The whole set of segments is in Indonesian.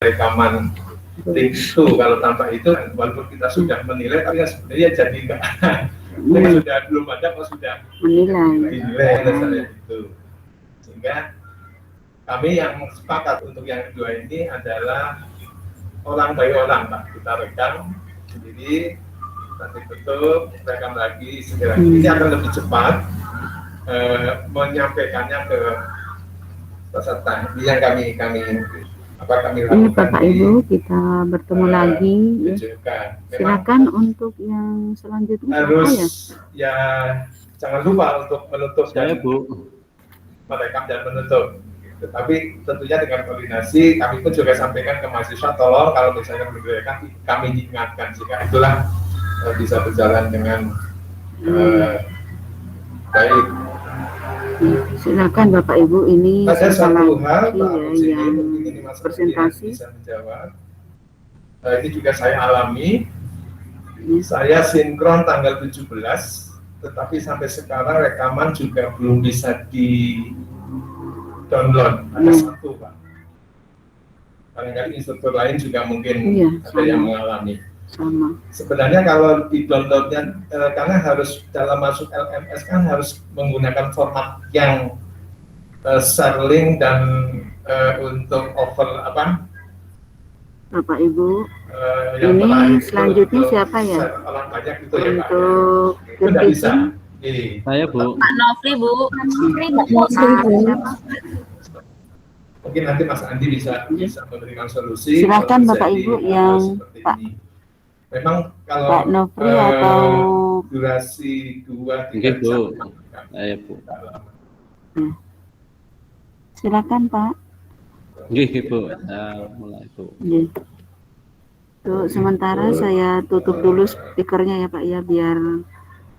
rekaman link itu kalau tanpa itu walaupun kita sudah menilai tapi sebenarnya jadi enggak sudah belum ada kok sudah menilai saya itu, sehingga kami yang sepakat untuk yang kedua ini adalah orang by orang Pak, kita rekam sendiri nanti tutup rekam lagi segera ini akan lebih cepat menyampaikannya ke peserta yang kami ini Bapak Ibu, kita bertemu lagi ya. Silakan untuk yang selanjutnya harus ya jangan lupa untuk menutup saya Bu merekam dan menutup gitu. Tapi tentunya dengan koordinasi kami pun juga sampaikan ke mahasiswa tolong kalau misalnya mendengarkan kami diingatkan jika itulah bisa berjalan dengan baik. Silakan Bapak Ibu, ini ada satu hal ya, yang presentasi bisa menjawab. Ini juga saya alami. Saya sinkron tanggal 17, tetapi sampai sekarang rekaman juga belum bisa di download. Ada satu Pak. Barangkali instruktur lain juga mungkin ada yang mengalami. Sama. Sebenarnya kalau di downloadnya karena harus dalam masuk LMS kan harus menggunakan format yang share link dan untuk over apa Bapak Ibu ini selanjutnya siapa ya orang banyak gitu ya Pak untuk ya. Bisa saya Bu Pak Nofri Bu mungkin nanti Mas Andi bisa memberikan solusi. Silakan Bapak Ibu yang Pak ini. Memang kalau Pak Nofri atau durasi 2-3 jam. Saya Bu. Silakan Pak. Nggih Bu, mulai Bu. Tuh, sementara saya tutup dulu speakernya ya Pak ya biar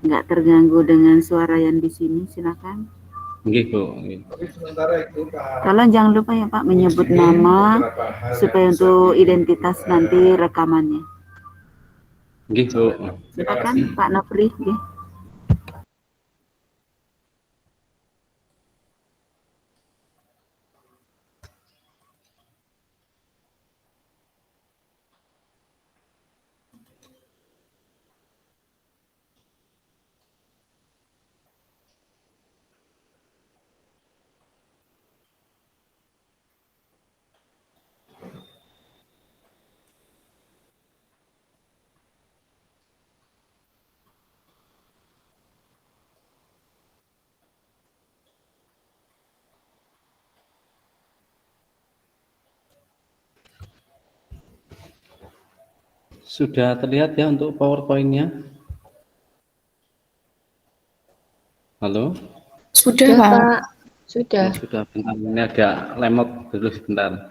nggak terganggu dengan suara yang di sini. Silakan. Nggih Bu. Sementara itu Pak. Tolong jangan lupa ya Pak menyebut nama supaya untuk identitas nanti rekamannya. Nggih Bu. Silakan Pak Nofri. Sudah terlihat ya untuk PowerPoint-nya? Halo? Sudah Pak. Sudah. Sudah, bentar. Ini agak lemot dulu sebentar.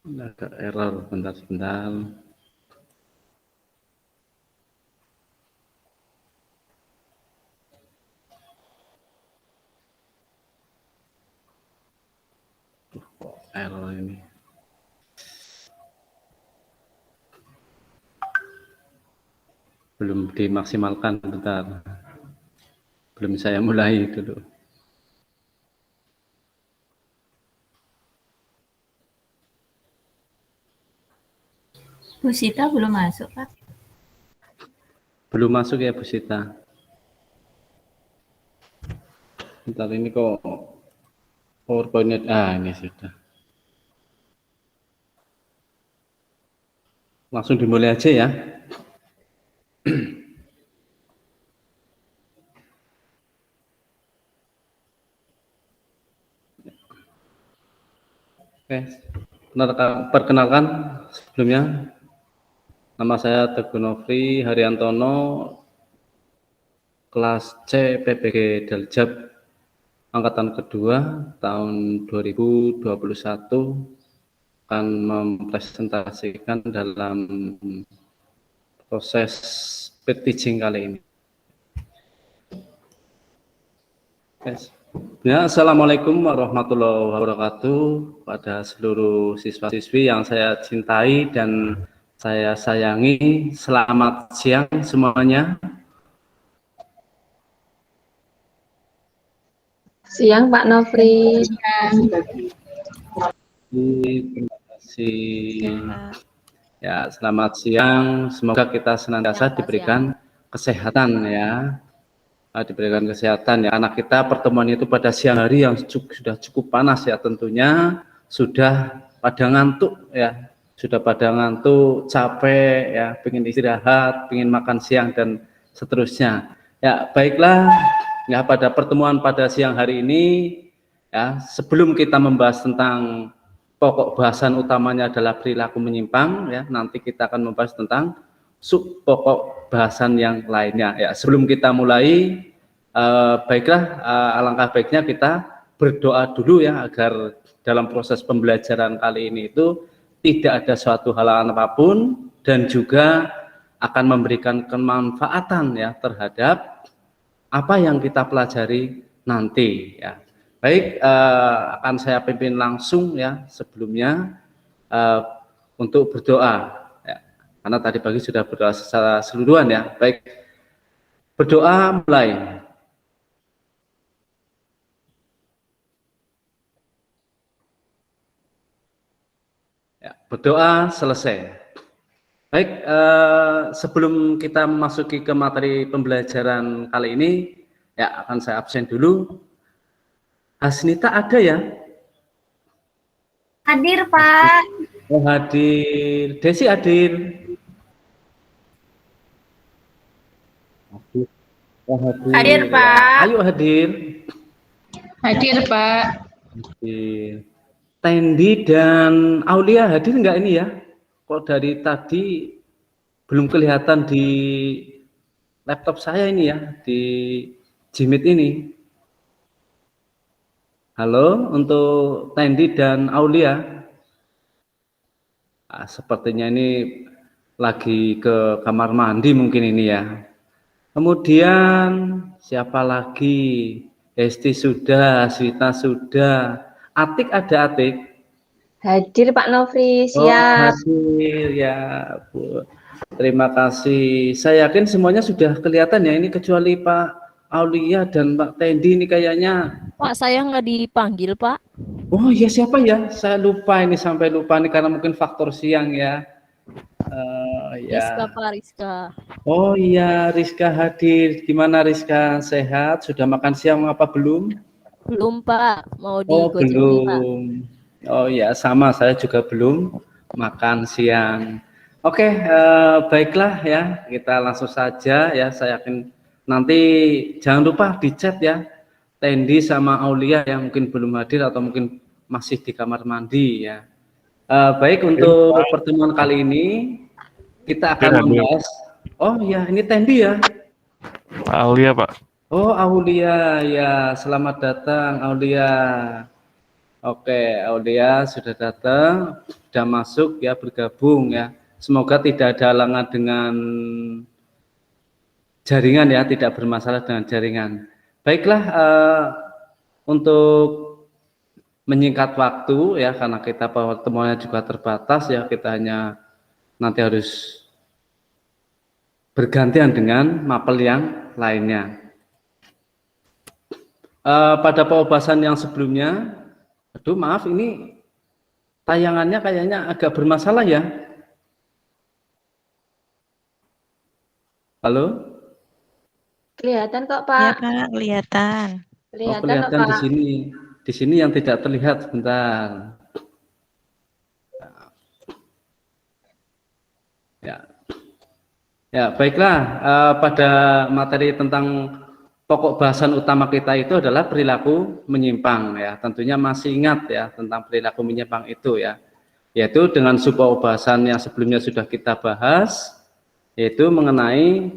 Ada error, sebentar. Error ini. Belum dimaksimalkan, bentar. Belum saya mulai dulu. Bu Sita belum masuk Pak. Belum masuk ya Bu Sita. Bentar ini kok PowerPoint-nya, ini sudah. Langsung dimulai aja ya. Oke, perkenalkan sebelumnya. Nama saya Teguh Nofri Haryantono, kelas C PPG Daljab angkatan kedua tahun 2021, akan mempresentasikan dalam proses speed teaching kali ini. Ya, Assalamualaikum warahmatullahi wabarakatuh pada seluruh siswa-siswi yang saya cintai dan saya sayangi. Selamat siang semuanya. Siang Pak Nofri. Terima kasih. Ya, selamat siang. Semoga kita senantiasa diberikan kesehatan ya. Diberikan kesehatan ya. Karena kita pertemuan itu pada siang hari yang sudah cukup panas ya, tentunya sudah pada ngantuk ya. Sudah pada ngantuk, capek ya, pengen istirahat, pengen makan siang dan seterusnya. Ya, baiklah. Ya, pada pertemuan pada siang hari ini ya, sebelum kita membahas tentang pokok bahasan utamanya adalah perilaku menyimpang ya, nanti kita akan membahas tentang sub pokok bahasan yang lainnya ya. Sebelum kita mulai baiklah, alangkah baiknya kita berdoa dulu ya, agar dalam proses pembelajaran kali ini itu tidak ada suatu halangan apapun dan juga akan memberikan kemanfaatan ya terhadap apa yang kita pelajari nanti ya. Baik, akan saya pimpin langsung ya sebelumnya untuk berdoa ya, karena tadi pagi sudah berdoa secara keseluruhan ya. Baik, berdoa mulai. Ya, berdoa selesai. Baik, sebelum kita memasuki ke materi pembelajaran kali ini ya, akan saya absen dulu. Hasnita ada ya? Hadir, Pak. Oh, hadir. Desi hadir. Oh, hadir. Hadir, Pak. Ayo hadir. Hadir Pak. Hadir. Tendi dan Aulia hadir enggak ini ya? Kok dari tadi belum kelihatan di laptop saya ini ya, di Jimit ini. Halo, untuk Tendi dan Aulia. Sepertinya ini lagi ke kamar mandi mungkin ini ya. Kemudian siapa lagi? Hesti sudah, Swita sudah. Atik ada Atik? Hadir Pak Nofri, Oh, siap. hadir ya, Bu. Terima kasih. Saya yakin semuanya sudah kelihatan ya, ini kecuali Pak Aulia dan Pak Tendi ini kayaknya. Pak, saya nggak dipanggil, Pak. Oh iya, siapa ya? Saya lupa ini, sampai lupa nih karena mungkin faktor siang ya. Ya. Rizka, Pak, Rizka. Oh iya, Rizka hadir. Gimana Rizka? Sehat? Sudah makan siang apa belum? Belum, Pak. Mau Oh digoceng nih, Pak. belum. Oh ya, sama, saya juga belum makan siang. Oke, baiklah ya, kita langsung saja ya. Saya yakin nanti jangan lupa di chat ya, Tendi sama Aulia yang mungkin belum hadir atau mungkin masih di kamar mandi ya. Baik, untuk pertemuan kali ini kita akan membahas. Oh ya, ini Tendi ya. Aulia Pak. Oh Aulia ya, selamat datang Aulia. Oke, Aulia sudah datang, sudah masuk ya, bergabung ya. Semoga tidak ada halangan dengan jaringan ya, tidak bermasalah dengan jaringan. Baiklah, untuk menyingkat waktu ya, karena kita pertemuannya juga terbatas ya, kita hanya nanti harus bergantian dengan mapel yang lainnya. Pada pembahasan yang sebelumnya, aduh maaf ini tayangannya kayaknya agak bermasalah ya. Halo? Kelihatan kok Iya Pak. Pak, kelihatan. Oh, kelihatan kok, di Pak. sini. Di sini yang tidak terlihat, sebentar. Ya. Ya, baiklah, pada materi tentang pokok bahasan utama kita itu adalah perilaku menyimpang ya. Tentunya masih ingat ya tentang perilaku menyimpang itu ya. Yaitu dengan sebuah bahasan yang sebelumnya sudah kita bahas, yaitu mengenai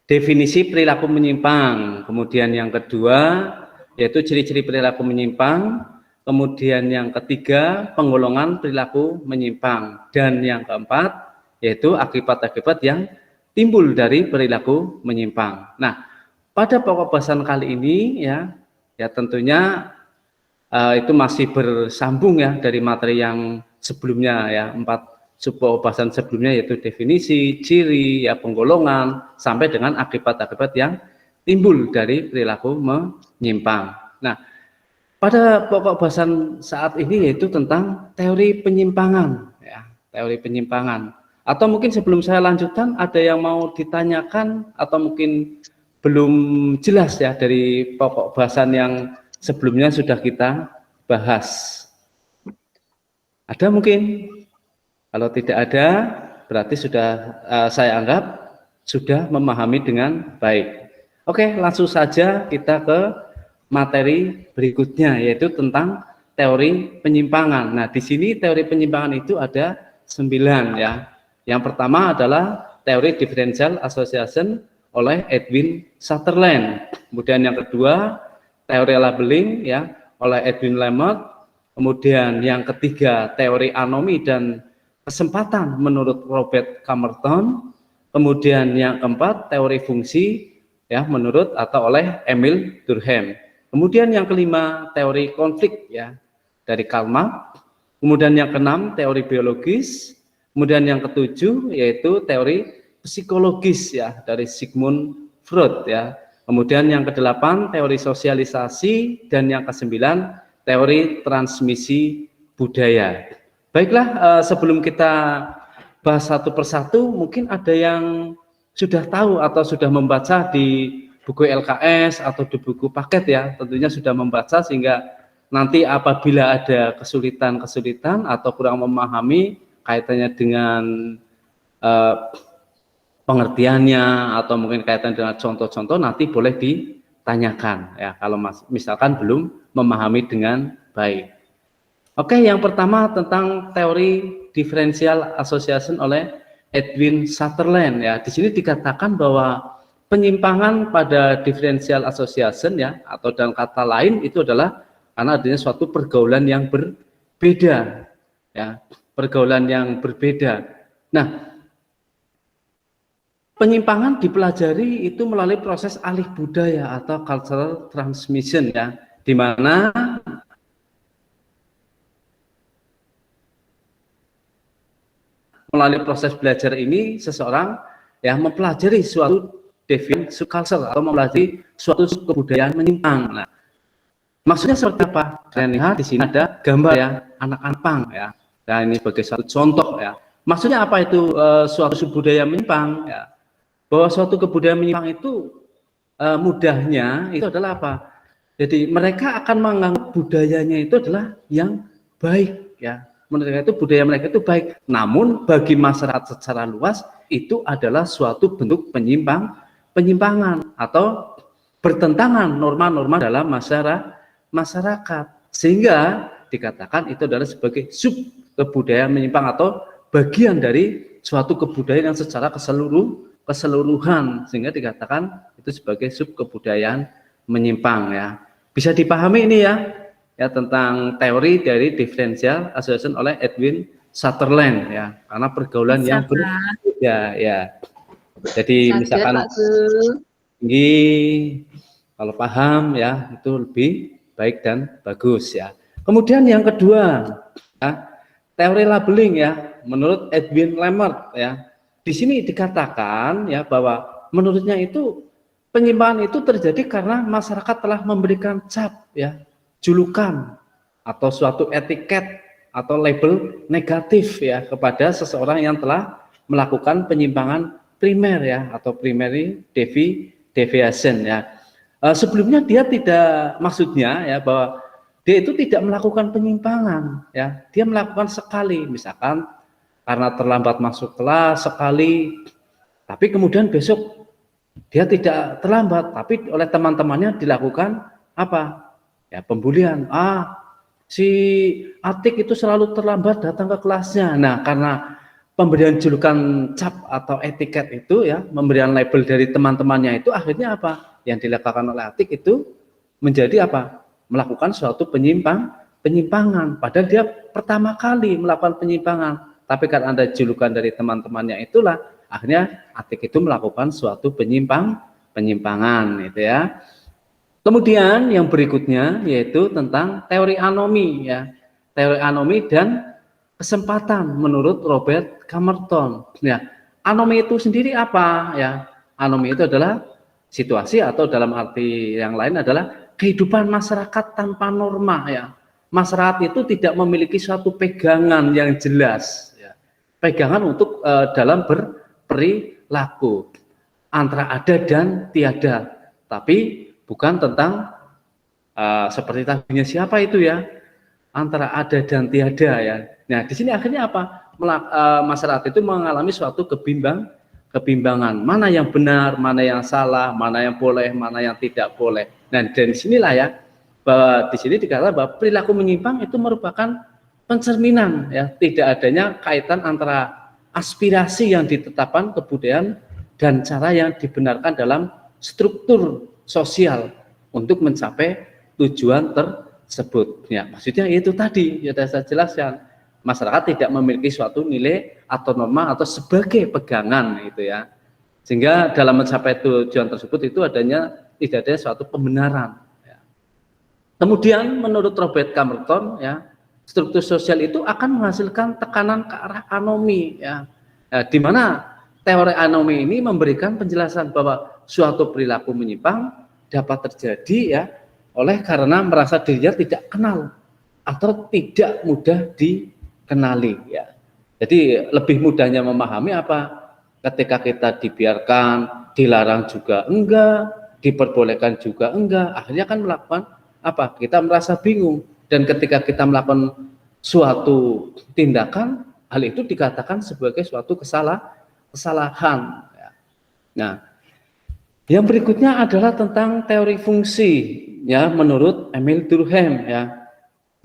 definisi perilaku menyimpang. Kemudian yang kedua yaitu ciri-ciri perilaku menyimpang. Kemudian yang ketiga penggolongan perilaku menyimpang. Dan yang keempat yaitu akibat-akibat yang timbul dari perilaku menyimpang. Nah, pada pokok bahasan kali ini ya tentunya itu masih bersambung ya dari materi yang sebelumnya ya, 4 sebuah bahasan sebelumnya, yaitu definisi, ciri, ya penggolongan, sampai dengan akibat-akibat yang timbul dari perilaku menyimpang. Nah, pada pokok bahasan saat ini yaitu tentang teori penyimpangan, ya, teori penyimpangan. Atau mungkin sebelum saya lanjutkan, ada yang mau ditanyakan atau mungkin belum jelas ya dari pokok bahasan yang sebelumnya sudah kita bahas. Ada mungkin? Kalau tidak ada, berarti sudah saya anggap sudah memahami dengan baik. Oke, langsung saja kita ke materi berikutnya, yaitu tentang teori penyimpangan. Nah, di sini teori penyimpangan itu ada 9 ya. Yang pertama adalah teori differential association oleh Edwin Sutherland. Kemudian yang kedua, teori labeling ya oleh Edwin Lemert. Kemudian yang ketiga, teori anomi dan kesempatan menurut Robert Camerton. Kemudian yang keempat, teori fungsi ya menurut atau oleh Emil Durkheim. Kemudian yang kelima, teori konflik ya dari Karl Marx. Kemudian yang keenam, teori biologis. Kemudian yang ketujuh yaitu teori psikologis ya dari Sigmund Freud ya. Kemudian yang kedelapan, teori sosialisasi, dan yang kesembilan, teori transmisi budaya. Baiklah, sebelum kita bahas satu persatu, mungkin ada yang sudah tahu atau sudah membaca di buku LKS atau di buku paket ya, tentunya sudah membaca sehingga nanti apabila ada kesulitan-kesulitan atau kurang memahami kaitannya dengan pengertiannya atau mungkin kaitan dengan contoh-contoh, nanti boleh ditanyakan ya kalau misalkan belum memahami dengan baik. Oke, yang pertama tentang teori differential association oleh Edwin Sutherland ya. Di sini dikatakan bahwa penyimpangan pada differential association ya, atau dalam kata lain itu adalah karena adanya suatu pergaulan yang berbeda ya, pergaulan yang berbeda. Nah, penyimpangan dipelajari itu melalui proses alih budaya atau cultural transmission ya, di mana melalui proses belajar ini seseorang ya mempelajari suatu deviant subculture atau mempelajari suatu kebudayaan menyimpang. Nah, maksudnya seperti apa? Kalian lihat di sini ada gambar ya anak-anak pang ya. Nah, ini sebagai satu contoh ya. Maksudnya apa itu suatu budaya menyimpang ya? Bahwa suatu kebudayaan menyimpang itu mudahnya itu adalah apa? Jadi mereka akan menganggap budayanya itu adalah yang baik ya. Mereka itu budaya mereka itu baik. Namun bagi masyarakat secara luas itu adalah suatu bentuk penyimpangan atau bertentangan norma-norma dalam masyarakat. Sehingga dikatakan itu adalah sebagai sub kebudayaan menyimpang atau bagian dari suatu kebudayaan yang secara keseluruhan, sehingga dikatakan itu sebagai sub kebudayaan menyimpang ya. Bisa dipahami ini ya tentang teori dari differential association oleh Edwin Sutherland ya, karena pergaulan yang berbeda ya. Jadi misalkan tinggi, kalau paham ya itu lebih baik dan bagus ya. Kemudian yang kedua ya, teori labeling ya menurut Edwin Lemert ya. Di sini dikatakan ya bahwa menurutnya itu penyimpangan itu terjadi karena masyarakat telah memberikan cap ya, julukan atau suatu etiket atau label negatif ya kepada seseorang yang telah melakukan penyimpangan primer ya atau primary deviation ya. Sebelumnya dia tidak, maksudnya ya bahwa dia itu tidak melakukan penyimpangan ya, dia melakukan sekali, misalkan karena terlambat masuk kelas sekali, tapi kemudian besok dia tidak terlambat, tapi oleh teman-temannya dilakukan apa? Ya, pembulian. Si Atik itu selalu terlambat datang ke kelasnya. Nah, karena pemberian julukan cap atau etiket itu ya, pemberian label dari teman-temannya itu akhirnya apa? Yang dilakukan oleh Atik itu menjadi apa? Melakukan suatu penyimpangan. Padahal dia pertama kali melakukan penyimpangan. Tapi karena ada julukan dari teman-temannya itulah akhirnya Atik itu melakukan suatu penyimpangan itu ya. Kemudian yang berikutnya yaitu tentang teori anomi ya. Teori anomi dan kesempatan menurut Robert Camerton. Ya, anomi itu sendiri apa ya? Anomi itu adalah situasi atau dalam arti yang lain adalah kehidupan masyarakat tanpa norma ya. Masyarakat itu tidak memiliki suatu pegangan yang jelas ya. Pegangan untuk dalam berperilaku antara ada dan tiada. Tapi bukan tentang seperti tadinya siapa itu ya, antara ada dan tiada ya. Nah, di sini akhirnya apa? Masyarakat itu mengalami suatu kebimbangan. Mana yang benar, mana yang salah, mana yang boleh, mana yang tidak boleh. Nah, dari sinilah ya, bahwa di sini dikatakan bahwa perilaku menyimpang itu merupakan pencerminan ya, tidak adanya kaitan antara aspirasi yang ditetapkan kebudayaan dan cara yang dibenarkan dalam struktur sosial untuk mencapai tujuan tersebut. Ya, maksudnya itu tadi ya saya jelaskan, masyarakat tidak memiliki suatu nilai atau norma atau sebagai pegangan itu ya, sehingga dalam mencapai tujuan tersebut itu tidak ada suatu pembenaran. Ya. Kemudian menurut Robert Camerton ya, struktur sosial itu akan menghasilkan tekanan ke arah anomi ya. Nah, di mana teori anomi ini memberikan penjelasan bahwa suatu perilaku menyimpang dapat terjadi ya oleh karena merasa dirinya tidak kenal atau tidak mudah dikenali ya. Jadi lebih mudahnya memahami apa? Ketika kita dibiarkan, dilarang juga enggak, diperbolehkan juga enggak, akhirnya kan melakukan apa? Kita merasa bingung, dan ketika kita melakukan suatu tindakan, hal itu dikatakan sebagai suatu kesalahan ya. Nah, yang berikutnya adalah tentang teori fungsi ya menurut Emil Durkheim ya.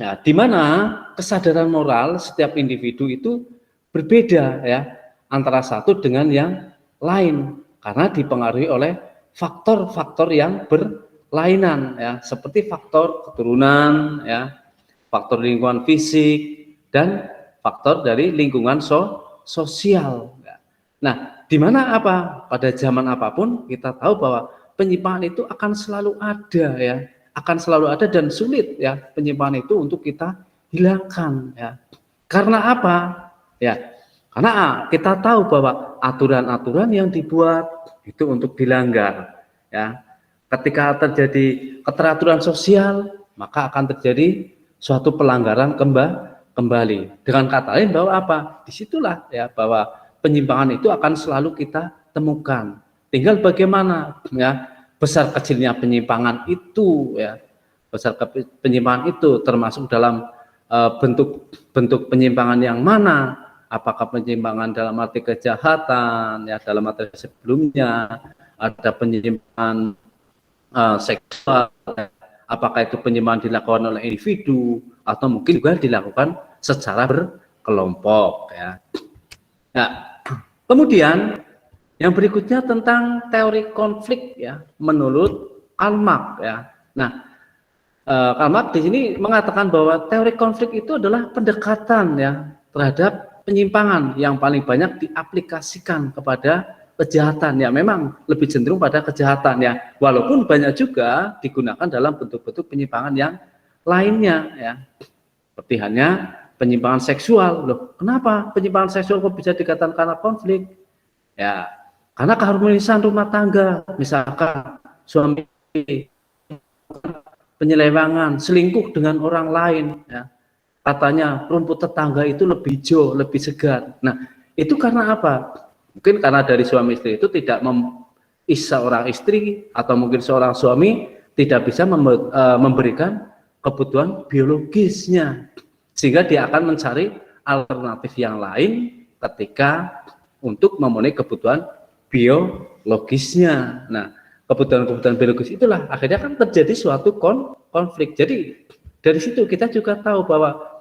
Nah, di mana kesadaran moral setiap individu itu berbeda ya antara satu dengan yang lain karena dipengaruhi oleh faktor-faktor yang berlainan ya, seperti faktor keturunan ya, faktor lingkungan fisik dan faktor dari lingkungan sosial ya. Nah, di mana apa? Pada zaman apapun kita tahu bahwa penyimpangan itu akan selalu ada ya, akan selalu ada dan sulit ya penyimpangan itu untuk kita hilangkan ya. Karena apa? Ya, karena kita tahu bahwa aturan-aturan yang dibuat itu untuk dilanggar ya. Ketika terjadi keteraturan sosial, maka akan terjadi suatu pelanggaran kembali. Dengan kata lain bahwa apa? Disitulah ya bahwa penyimpangan itu akan selalu kita temukan. Tinggal bagaimana ya besar kecilnya penyimpangan itu ya. Besar penyimpangan itu termasuk dalam bentuk penyimpangan yang mana? Apakah penyimpangan dalam arti kejahatan ya, dalam arti sebelumnya ada penyimpangan seksual, apakah itu penyimpangan dilakukan oleh individu atau mungkin juga dilakukan secara berkelompok ya. Nah, kemudian yang berikutnya tentang teori konflik ya menurut Karl Marx ya. Nah, Karl Marx di sini mengatakan bahwa teori konflik itu adalah pendekatan ya terhadap penyimpangan yang paling banyak diaplikasikan kepada kejahatan ya, memang lebih cenderung pada kejahatan ya, walaupun banyak juga digunakan dalam bentuk-bentuk penyimpangan yang lainnya ya, seperti hanya penyimpangan seksual. Loh, kenapa penyimpangan seksual kok bisa dikatakan karena konflik? Ya, karena keharmonisan rumah tangga, misalkan suami penyelewangan, selingkuh dengan orang lain, ya. Katanya rumput tetangga itu lebih hijau, lebih segar. Nah, itu karena apa? Mungkin karena dari suami istri itu tidak seorang istri atau mungkin seorang suami tidak bisa memberikan kebutuhan biologisnya, sehingga dia akan mencari alternatif yang lain ketika untuk memenuhi kebutuhan biologisnya. Nah, kebutuhan-kebutuhan biologis itulah akhirnya kan terjadi suatu konflik. Jadi dari situ kita juga tahu bahwa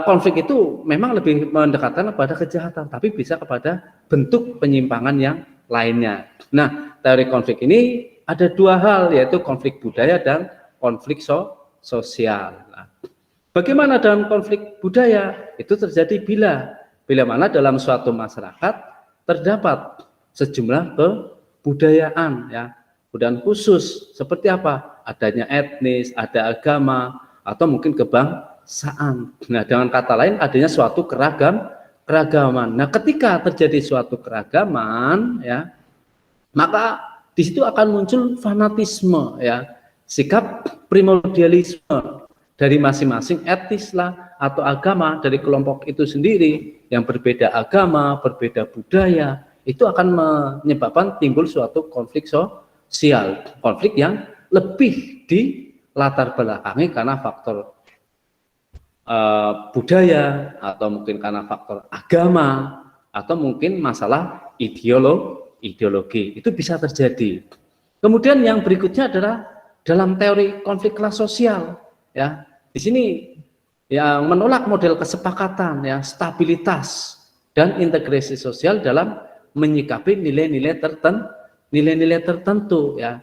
konflik itu memang lebih mendekatkan kepada kejahatan, tapi bisa kepada bentuk penyimpangan yang lainnya. Nah, teori konflik ini ada dua hal, yaitu konflik budaya dan konflik sosial. Nah, bagaimana dalam konflik budaya? Itu terjadi bila mana dalam suatu masyarakat terdapat sejumlah kebudayaan, ya, budaya khusus seperti apa? Adanya etnis, ada agama, atau mungkin kebangsaan. Nah, dengan kata lain adanya suatu keragaman. Nah, ketika terjadi suatu keragaman, ya, maka di situ akan muncul fanatisme, ya, sikap primordialisme dari masing-masing etnis lah atau agama dari kelompok itu sendiri yang berbeda agama, berbeda budaya, itu akan menyebabkan timbul suatu konflik sosial, konflik yang lebih di latar belakangi karena faktor budaya atau mungkin karena faktor agama atau mungkin masalah ideologi itu bisa terjadi. Kemudian yang berikutnya adalah dalam teori konflik kelas sosial, ya. Di sini yang menolak model kesepakatan, ya, stabilitas dan integrasi sosial dalam menyikapi nilai-nilai tertentu, ya.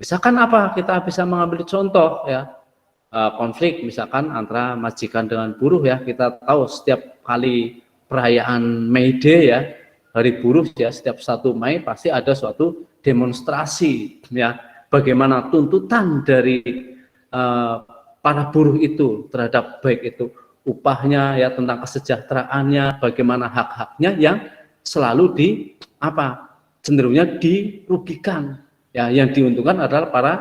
Misalkan apa? Kita bisa mengambil contoh, ya, konflik misalkan antara majikan dengan buruh, ya. Kita tahu setiap kali perayaan May Day, ya, Hari Buruh, ya, setiap 1 Mei pasti ada suatu demonstrasi, ya, bagaimana tuntutan dari para buruh itu terhadap baik itu upahnya, ya, tentang kesejahteraannya, bagaimana hak-haknya yang selalu cenderungnya dirugikan, ya, yang diuntungkan adalah para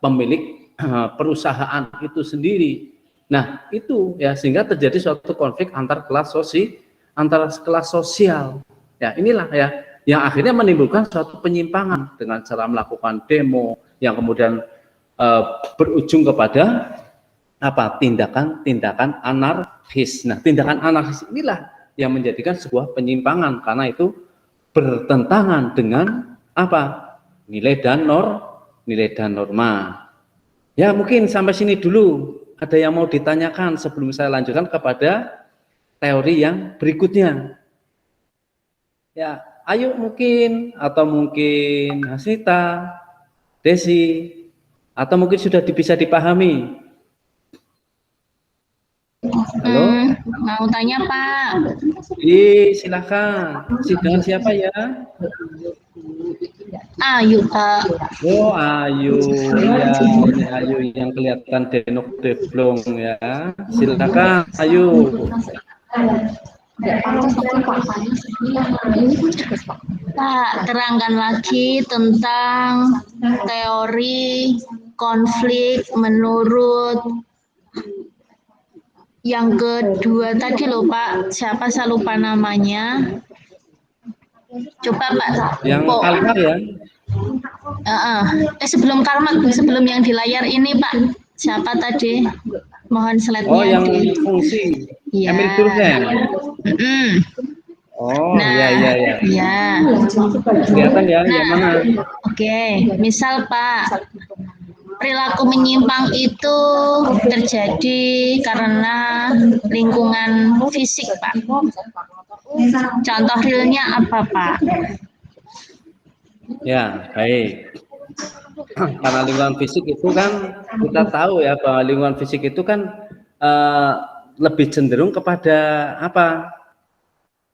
pemilik perusahaan itu sendiri. Nah, itu, ya, sehingga terjadi suatu konflik antar kelas sosial. Ya, inilah, ya, yang akhirnya menimbulkan suatu penyimpangan dengan cara melakukan demo yang kemudian berujung kepada tindakan anarkis. Nah, tindakan anarkis inilah yang menjadikan sebuah penyimpangan karena itu bertentangan dengan nilai dan norma. Ya, mungkin sampai sini dulu. Ada yang mau ditanyakan sebelum saya lanjutkan kepada teori yang berikutnya? Ya, ayo mungkin, atau mungkin Hasnita, Desi, atau mungkin sudah bisa dipahami. Halo? Mau tanya, Pak. Silakan. Dengan siapa ya? Ayu, Pak. Oh, Ayu. Ya, ini Ayu yang kelihatan denok deblong, ya. Silakan, Ayu. Pak, terangkan lagi tentang teori konflik menurut yang kedua tadi loh, Pak. Siapa, saya lupa namanya. Coba, Pak. Yang Kalmar, ya? Sebelum Kalmar, sebelum yang di layar ini, Pak. Siapa tadi? Mohon slide-nya. Oh, yang fungsi. Ya. Emil Durkheim. Oh, nah, iya. Kelihatan, ya, yang mana? Oke, misal, Pak, perilaku menyimpang itu terjadi karena lingkungan fisik, Pak. Contoh realnya apa, Pak? Ya, baik. Karena lingkungan fisik itu kan kita tahu, ya, bahwa lingkungan fisik itu kan lebih cenderung kepada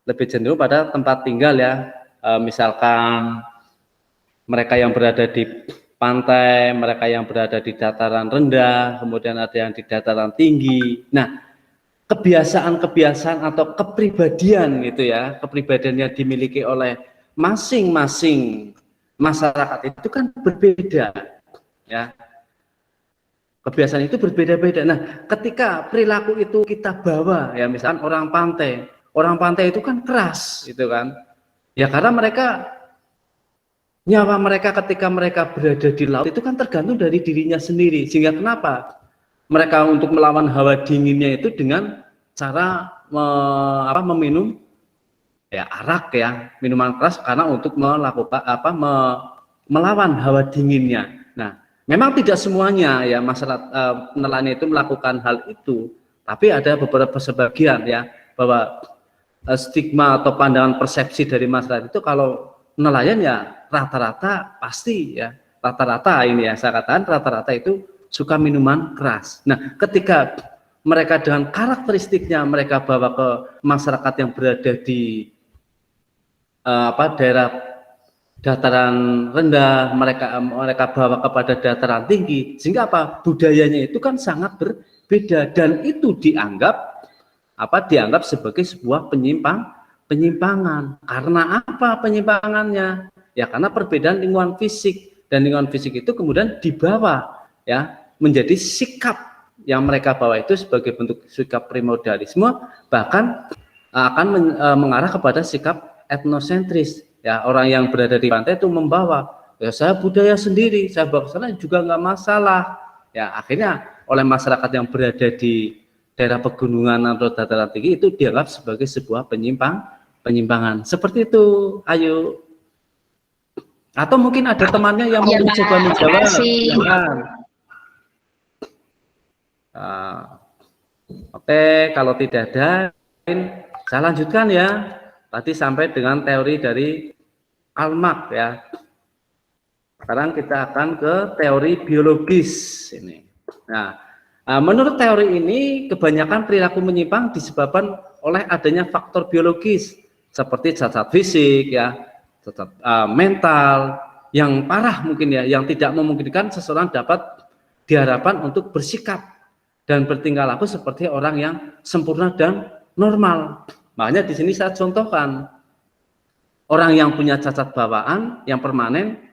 lebih cenderung pada tempat tinggal, ya. Misalkan mereka yang berada di pantai, mereka yang berada di dataran rendah, kemudian ada yang di dataran tinggi. Nah, kebiasaan-kebiasaan atau kepribadian itu, ya, kepribadian yang dimiliki oleh masing-masing masyarakat itu kan berbeda, ya. Kebiasaan itu berbeda-beda. Nah, ketika perilaku itu kita bawa, ya, misalkan orang pantai itu kan keras, itu kan, ya, karena nyawa mereka ketika mereka berada di laut itu kan tergantung dari dirinya sendiri. Sehingga kenapa mereka untuk melawan hawa dinginnya itu dengan cara meminum, ya, arak, ya, minuman keras, karena untuk melakukan melawan hawa dinginnya. Nah, memang tidak semuanya, ya, masyarakat nelayan itu melakukan hal itu, tapi ada beberapa sebagian, ya, bahwa stigma atau pandangan persepsi dari masyarakat itu kalau nelayan, ya, rata-rata pasti, ya, rata-rata ini, ya, saya katakan rata-rata itu suka minuman keras. Nah, ketika mereka dengan karakteristiknya mereka bawa ke masyarakat yang berada di daerah dataran rendah, mereka bawa kepada dataran tinggi, sehingga budayanya itu kan sangat berbeda, dan itu dianggap sebagai sebuah penyimpangan. Karena apa penyimpangannya? Ya karena perbedaan lingkungan fisik, dan lingkungan fisik itu kemudian dibawa ya menjadi sikap yang mereka bawa itu sebagai bentuk sikap primordialisme, bahkan akan mengarah kepada sikap etnosentris. Ya, orang yang berada di pantai itu membawa, ya saya budaya sendiri, saya bawa ke sana juga nggak masalah. Ya, akhirnya oleh masyarakat yang berada di daerah pegunungan atau dataran tinggi itu dianggap sebagai sebuah penyimpangan. Seperti itu, ayo. Atau mungkin ada temannya yang mau Ya, mencoba Pak. menjawab. Terima kasih. Jangan. Oke, kalau tidak ada, saya lanjutkan ya. Tadi sampai dengan teori dari Karl Marx ya. Sekarang kita akan ke teori biologis ini. Nah, menurut teori ini kebanyakan perilaku menyimpang disebabkan oleh adanya faktor biologis seperti cacat fisik ya, cacat mental yang parah mungkin ya, yang tidak memungkinkan seseorang dapat diharapkan untuk bersikap dan bertingkah laku seperti orang yang sempurna dan normal. Makanya di sini saya contohkan orang yang punya cacat bawaan yang permanen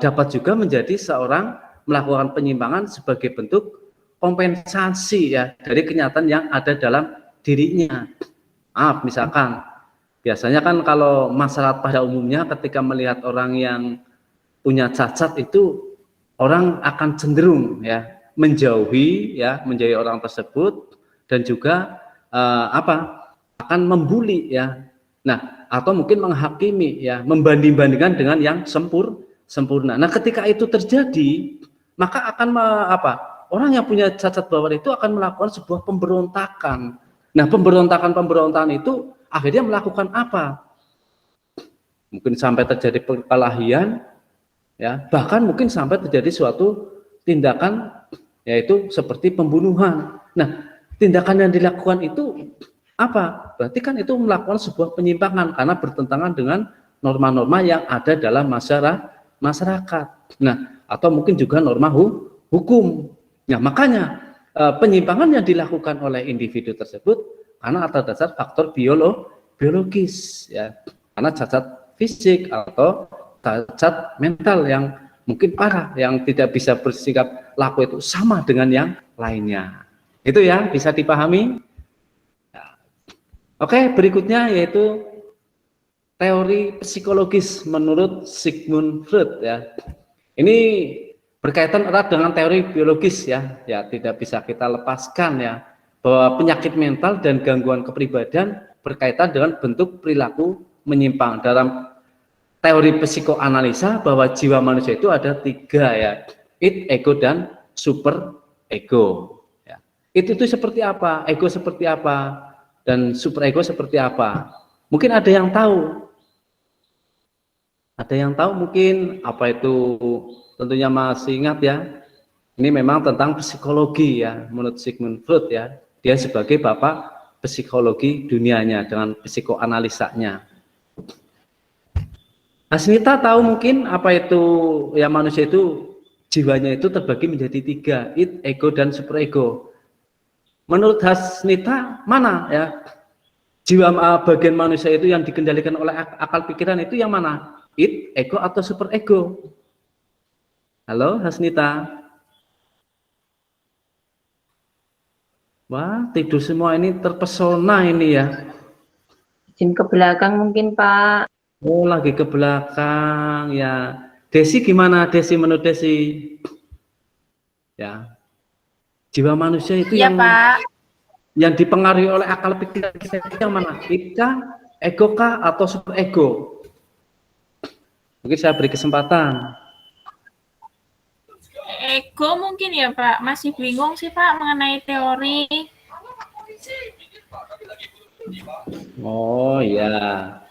dapat juga menjadi seorang melakukan penyimpangan sebagai bentuk kompensasi ya dari kenyataan yang ada dalam dirinya. Misalkan biasanya kan kalau masyarakat pada umumnya ketika melihat orang yang punya cacat itu orang akan cenderung ya menjauhi orang tersebut dan juga akan membuli ya. Nah, atau mungkin menghakimi ya, membanding-bandingkan dengan yang sempurna. Nah, ketika itu terjadi, maka akan orang yang punya cacat bawaan itu akan melakukan sebuah pemberontakan. Nah, pemberontakan itu akhirnya melakukan apa? Mungkin sampai terjadi perkelahian, ya, bahkan mungkin sampai terjadi suatu tindakan, yaitu seperti pembunuhan. Nah, tindakan yang dilakukan itu apa? Berarti kan itu melakukan sebuah penyimpangan karena bertentangan dengan norma-norma yang ada dalam masyarakat. Nah, atau mungkin juga norma hukum. Nah, makanya penyimpangan yang dilakukan oleh individu tersebut karena atas dasar faktor biologis ya. Karena cacat fisik atau cacat mental yang mungkin parah yang tidak bisa bersikap laku itu sama dengan yang lainnya. Itu ya, bisa dipahami? Oke, berikutnya yaitu teori psikologis menurut Sigmund Freud ya. Ini berkaitan erat dengan teori biologis ya. Ya, tidak bisa kita lepaskan ya bahwa penyakit mental dan gangguan kepribadian berkaitan dengan bentuk perilaku menyimpang. Dalam teori psikoanalisa bahwa jiwa manusia itu ada 3 ya. Id, ego dan super ego. Ya. Itu seperti apa? Ego seperti apa? Dan superego seperti apa? Mungkin ada yang tahu. Ada yang tahu mungkin apa itu, tentunya masih ingat ya. Ini memang tentang psikologi ya, menurut Sigmund Freud ya. Dia sebagai bapak psikologi dunianya dengan psikoanalisanya. Asnita tahu mungkin apa itu ya, manusia itu jiwanya itu terbagi menjadi 3, id, ego dan superego. Menurut Hasnita mana ya jiwa bagian manusia itu yang dikendalikan oleh akal pikiran itu yang mana? Id, ego atau superego? Halo Hasnita. Wah, tidur semua ini, terpesona ini ya. Izin ke belakang mungkin Pak. Oh, lagi ke belakang ya. Desi gimana? Desi, menurut Desi? Ya. Jiwa manusia itu ya, yang Pak. Yang dipengaruhi oleh akal pikiran kita itu yang mana? Ika, ego kah, atau super ego? Mungkin saya beri kesempatan. Ego mungkin ya, Pak. Masih bingung sih, Pak, mengenai teori. Oh ya.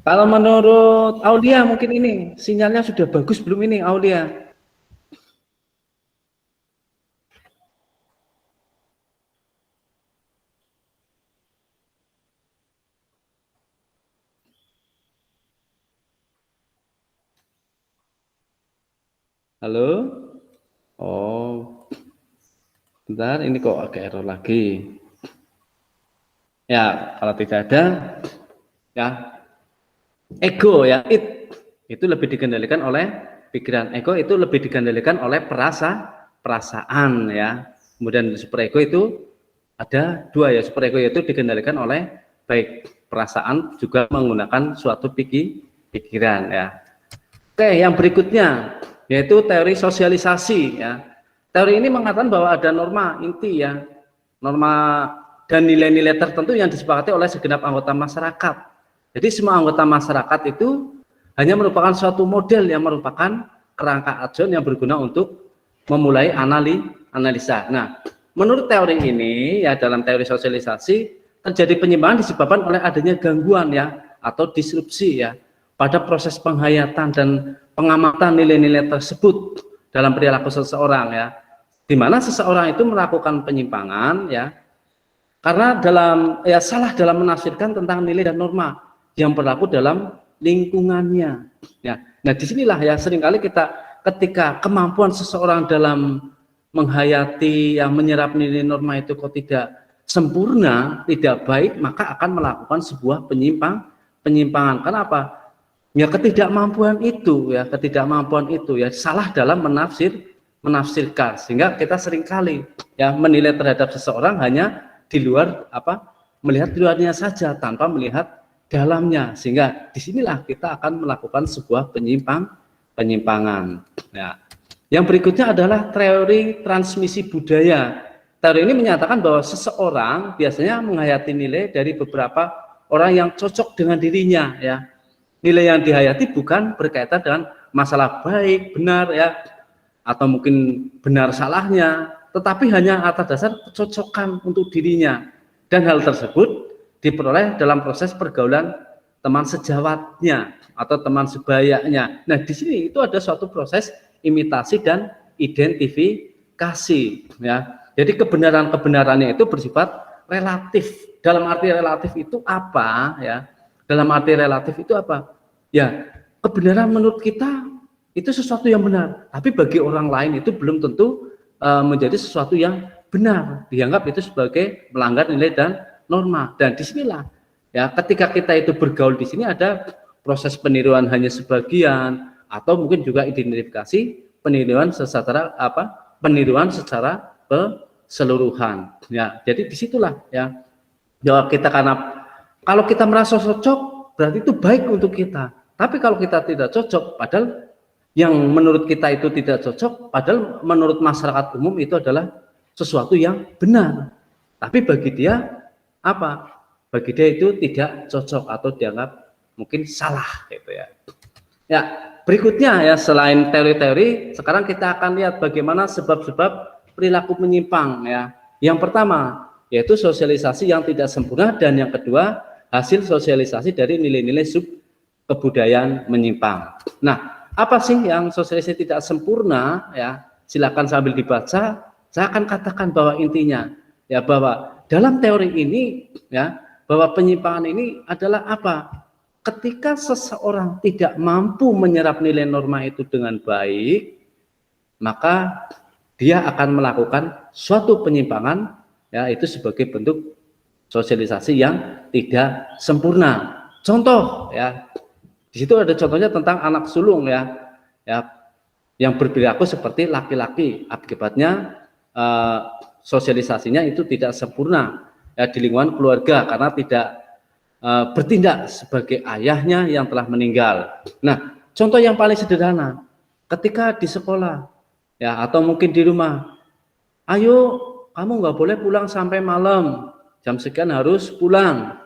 Kalau menurut Aulia mungkin ini sinyalnya sudah bagus belum ini Aulia? Halo? Oh, bentar, ini kok agak error lagi. Ya, kalau tidak ada, ya, ego ya, itu lebih dikendalikan oleh pikiran. Ego itu lebih dikendalikan oleh perasaan ya. Kemudian superego itu ada dua ya, superego itu dikendalikan oleh baik perasaan juga menggunakan suatu pikiran ya. Oke, yang berikutnya yaitu teori sosialisasi ya. Teori ini mengatakan bahwa ada norma inti ya, norma dan nilai-nilai tertentu yang disepakati oleh segenap anggota masyarakat. Jadi semua anggota masyarakat itu hanya merupakan suatu model yang merupakan kerangka acuan yang berguna untuk memulai analisa. Nah, menurut teori ini ya, dalam teori sosialisasi terjadi penyimpangan disebabkan oleh adanya gangguan ya atau disrupsi ya pada proses penghayatan dan pengamatan nilai-nilai tersebut dalam perilaku seseorang ya, di mana seseorang itu melakukan penyimpangan ya karena salah dalam menafsirkan tentang nilai dan norma yang berlaku dalam lingkungannya ya. Nah, disinilah ya seringkali ketika kemampuan seseorang dalam menghayati yang menyerap nilai norma itu kok tidak sempurna, tidak baik, maka akan melakukan sebuah penyimpangan. Kenapa? Ya ketidakmampuan itu ya salah dalam menafsirkan, sehingga kita seringkali ya menilai terhadap seseorang hanya di luar melihat luarnya saja tanpa melihat dalamnya, sehingga disinilah kita akan melakukan sebuah penyimpangan ya. Yang berikutnya adalah teori transmisi budaya. Teori ini menyatakan bahwa seseorang biasanya menghayati nilai dari beberapa orang yang cocok dengan dirinya ya. Nilai yang dihayati bukan berkaitan dengan masalah baik, benar ya, atau mungkin benar salahnya, tetapi hanya atas dasar kecocokan untuk dirinya. Dan hal tersebut diperoleh dalam proses pergaulan teman sejawatnya atau teman sebayanya. Nah, di sini itu ada suatu proses imitasi dan identifikasi ya. Jadi kebenarannya itu bersifat relatif. Dalam arti relatif itu apa ya? Dalam arti relatif itu apa? Ya, kebenaran menurut kita itu sesuatu yang benar, tapi bagi orang lain itu belum tentu menjadi sesuatu yang benar. Dianggap itu sebagai melanggar nilai dan norma. Dan disinilah ya, ketika kita itu bergaul di sini ada proses peniruan hanya sebagian, atau mungkin juga identifikasi peniruan secara peniruan secara keseluruhan. Ya, jadi disitulah ya. Bahwa kita kalau kita merasa cocok berarti itu baik untuk kita. Tapi kalau kita tidak cocok, padahal yang menurut kita itu tidak cocok, padahal menurut masyarakat umum itu adalah sesuatu yang benar. Tapi bagi dia bagi dia itu tidak cocok atau dianggap mungkin salah gitu ya. Ya, berikutnya ya, selain teori-teori, sekarang kita akan lihat bagaimana sebab-sebab perilaku menyimpang ya. Yang pertama yaitu sosialisasi yang tidak sempurna, dan yang kedua hasil sosialisasi dari nilai-nilai sub kebudayaan menyimpang. Nah, apa sih yang sosialisasi tidak sempurna ya? Silakan sambil dibaca. Saya akan katakan bahwa intinya ya, bahwa dalam teori ini ya, bahwa penyimpangan ini adalah apa? Ketika seseorang tidak mampu menyerap nilai norma itu dengan baik, maka dia akan melakukan suatu penyimpangan ya, itu sebagai bentuk sosialisasi yang tidak sempurna. Contoh ya, di situ ada contohnya tentang anak sulung ya, yang berperilaku seperti laki-laki, akibatnya sosialisasinya itu tidak sempurna ya, di lingkungan keluarga karena tidak bertindak sebagai ayahnya yang telah meninggal. Nah, contoh yang paling sederhana, ketika di sekolah ya, atau mungkin di rumah, ayo kamu nggak boleh pulang sampai malam, jam sekian harus pulang,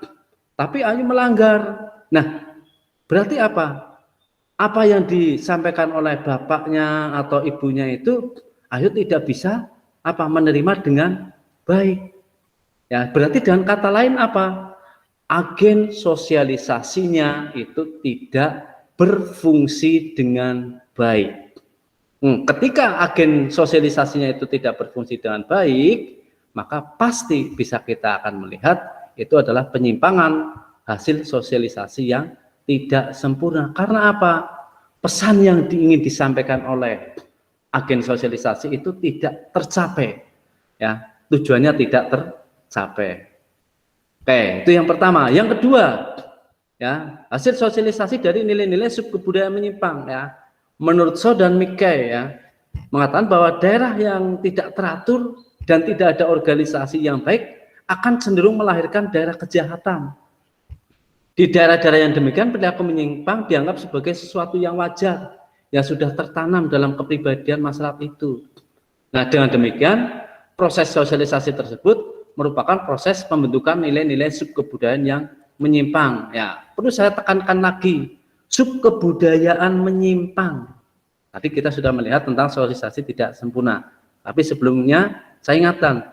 tapi ayo melanggar. Nah, berarti apa? Apa yang disampaikan oleh bapaknya atau ibunya itu ayo tidak bisa menerima dengan baik. Ya, berarti dengan kata lain apa? Agen sosialisasinya itu tidak berfungsi dengan baik. Ketika agen sosialisasinya itu tidak berfungsi dengan baik, maka pasti bisa kita akan melihat itu adalah penyimpangan hasil sosialisasi yang tidak sempurna. Karena apa? Pesan yang ingin disampaikan oleh agen sosialisasi itu tidak tercapai, ya, tujuannya tidak tercapai. Oke, itu yang pertama. Yang kedua, ya, hasil sosialisasi dari nilai-nilai subkebudayaan menyimpang ya. Menurut So dan Mickey ya, mengatakan bahwa daerah yang tidak teratur dan tidak ada organisasi yang baik akan cenderung melahirkan daerah kejahatan. Di daerah-daerah yang demikian, perilaku menyimpang dianggap sebagai sesuatu yang wajar, yang sudah tertanam dalam kepribadian masyarakat itu. Nah, dengan demikian, proses sosialisasi tersebut merupakan proses pembentukan nilai-nilai subkebudayaan yang menyimpang. Ya, perlu saya tekankan lagi, subkebudayaan menyimpang. Tadi kita sudah melihat tentang sosialisasi tidak sempurna. Tapi sebelumnya saya ingatkan,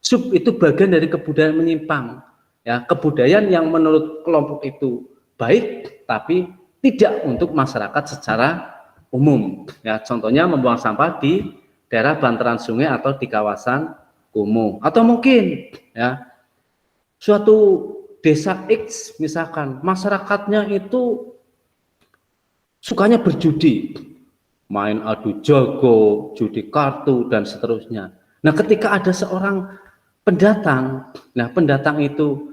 sub itu bagian dari kebudayaan menyimpang. Ya, kebudayaan yang menurut kelompok itu baik, tapi tidak untuk masyarakat secara umum. Ya, contohnya membuang sampah di daerah bantaran sungai atau di kawasan kumuh. Atau mungkin ya suatu desa X misalkan masyarakatnya itu sukanya berjudi, main adu jago, judi kartu dan seterusnya. Nah, ketika ada seorang pendatang, nah pendatang itu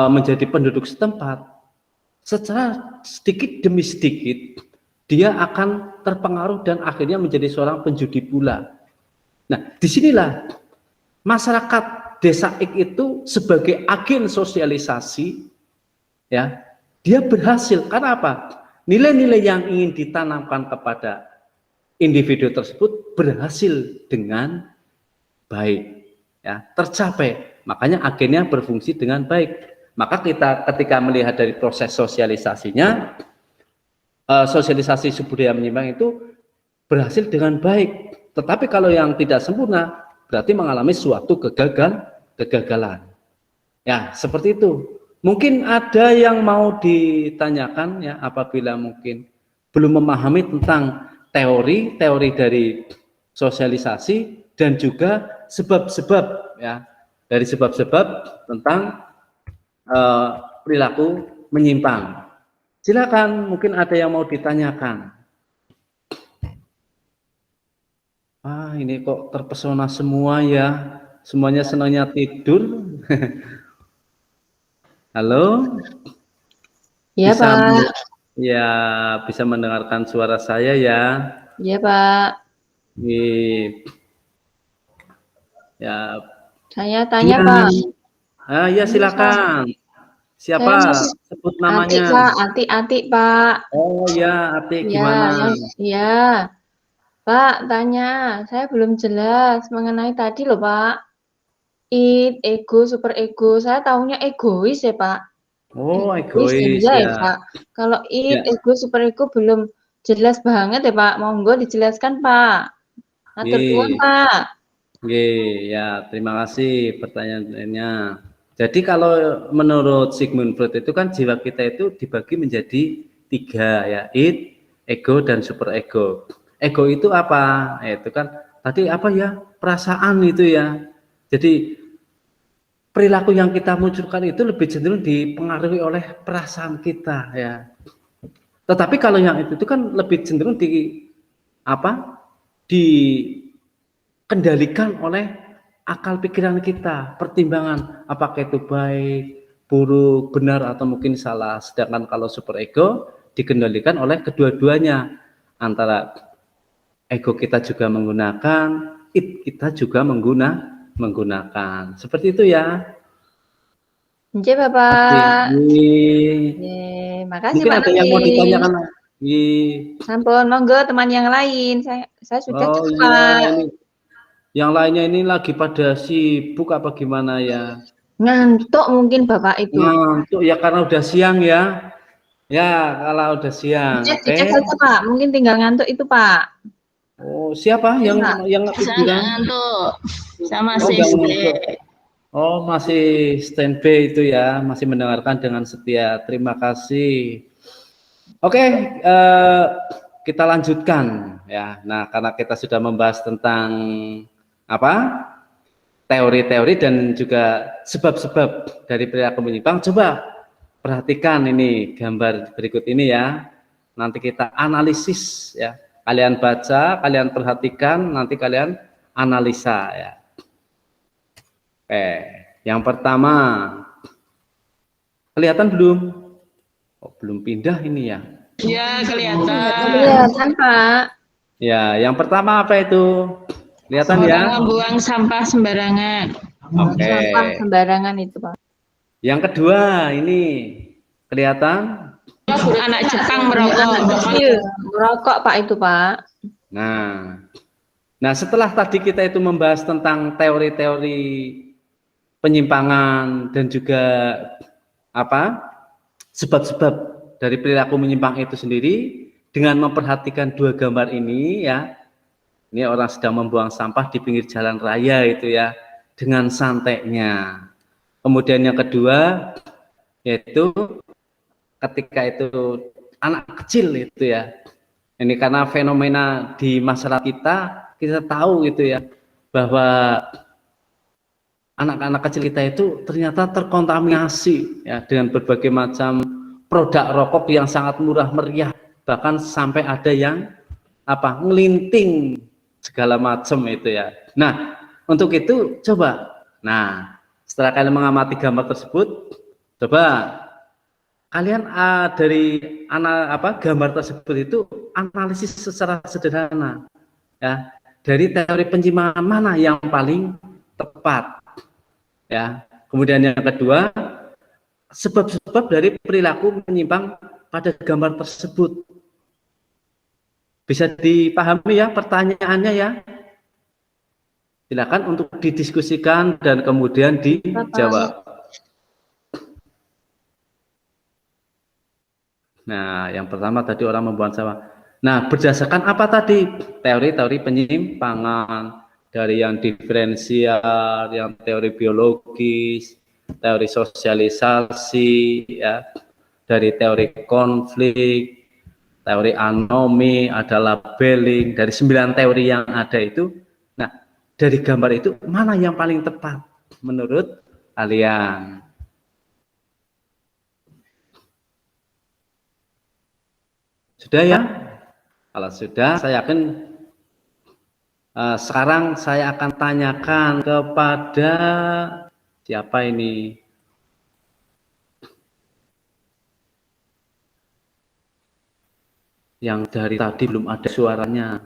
menjadi penduduk setempat, secara sedikit demi sedikit dia akan terpengaruh dan akhirnya menjadi seorang penjudi pula. Nah, disinilah masyarakat desa X itu sebagai agen sosialisasi, ya, dia berhasil. Karena apa? Nilai-nilai yang ingin ditanamkan kepada individu tersebut berhasil dengan baik, ya, tercapai. Makanya agennya berfungsi dengan baik. Maka kita ketika melihat dari proses sosialisasinya, sosialisasi budaya menyimpang itu berhasil dengan baik. Tetapi kalau yang tidak sempurna berarti mengalami suatu kegagalan. Ya, seperti itu. Mungkin ada yang mau ditanyakan ya, apabila mungkin belum memahami tentang teori dari sosialisasi dan juga sebab-sebab ya, dari sebab-sebab tentang perilaku menyimpang. Silakan, mungkin ada yang mau ditanyakan. Ini kok terpesona semua ya, semuanya senangnya tidur. Halo? Iya, Pak. Ya, bisa mendengarkan suara saya ya. Iya, Pak. Ya. Saya tanya, Pak. Ya silakan. Siapa? Sebut namanya. Atik, Pak. Atik, Pak. Oh ya, Atik, gimana? Iya. Pak, tanya. Saya belum jelas mengenai tadi loh, Pak. Ego, super ego. Saya tahunya egois ya, Pak. Oh, egois ya, Pak. Kalau ego, super ego belum jelas banget ya, Pak. Monggo dijelaskan, Pak. Atur nuwun, Pak. Ya, terima kasih pertanyaannya. Jadi kalau menurut Sigmund Freud itu kan jiwa kita itu dibagi menjadi 3 ya, id, ego dan super ego. Ego itu apa? Itu kan tadi apa ya? Perasaan itu ya. Jadi perilaku yang kita munculkan itu lebih cenderung dipengaruhi oleh perasaan kita ya. Tetapi kalau yang itu kan lebih cenderung dikendalikan oleh akal pikiran kita, pertimbangan apakah itu baik, buruk, benar atau mungkin salah. Sedangkan kalau super ego dikendalikan oleh kedua-duanya, antara ego kita juga menggunakan, id kita juga menggunakan. Seperti itu ya. Oke, Bapak. Makasih, mungkin Pak. Ada yang mau ditanyakan lagi. Sampun, monggo teman yang lain. Saya sudah cukup, Pak. Yang lainnya ini lagi pada sibuk apa gimana ya? Ngantuk mungkin Bapak itu. Ngantuk ya karena udah siang ya. Ya, kalau udah siang. Cek saja, Pak. Mungkin tinggal ngantuk itu, Pak. Oh, siapa yang bilang ngantuk? Sama masih standby itu ya, masih mendengarkan dengan setia. Terima kasih. Oke, kita lanjutkan ya. Nah, karena kita sudah membahas tentang teori-teori dan juga sebab-sebab dari perilaku menyimpang, coba perhatikan ini gambar berikut ini ya. Nanti kita analisis ya. Kalian baca, kalian perhatikan, nanti kalian analisa ya. Oke, yang pertama kelihatan belum Oh, belum pindah ini ya. Ya, kelihatan. Kelihatan, Pak. Ya, yang pertama apa itu? Kelihatan ya? Orang membuang sampah sembarangan. Oke. Sampah sembarangan itu, Pak. Yang kedua ini kelihatan? Anak Jepang merokok. Kecil, merokok, Pak, itu, Pak. Nah, setelah tadi kita itu membahas tentang teori-teori penyimpangan dan juga apa? Sebab-sebab dari perilaku menyimpang itu sendiri, dengan memperhatikan dua gambar ini ya. Ini orang sedang membuang sampah di pinggir jalan raya itu ya, dengan santainya. Kemudian yang kedua yaitu ketika itu anak kecil itu ya. Ini karena fenomena di masyarakat kita tahu gitu ya, bahwa anak-anak kecil kita itu ternyata terkontaminasi ya dengan berbagai macam produk rokok yang sangat murah meriah, bahkan sampai ada yang apa ngelinting segala macam itu ya. Nah, untuk itu coba, nah setelah kalian mengamati gambar tersebut, coba kalian dari gambar tersebut itu analisis secara sederhana ya, dari teori penyimpangan mana yang paling tepat ya. Kemudian yang kedua, sebab-sebab dari perilaku menyimpang pada gambar tersebut. Bisa dipahami ya pertanyaannya ya? Silakan untuk didiskusikan dan kemudian dijawab. Nah, yang pertama tadi orang membuang sampah. Nah, berdasarkan apa tadi? Teori-teori penyimpangan, dari yang diferensial, yang teori biologis, teori sosialisasi, ya, dari teori konflik, teori anomi, ada labeling, dari 9 teori yang ada itu. Nah, dari gambar itu mana yang paling tepat menurut kalian? Sudah ya? Kalau sudah, saya yakin sekarang saya akan tanyakan kepada siapa ini? Yang dari tadi belum ada suaranya.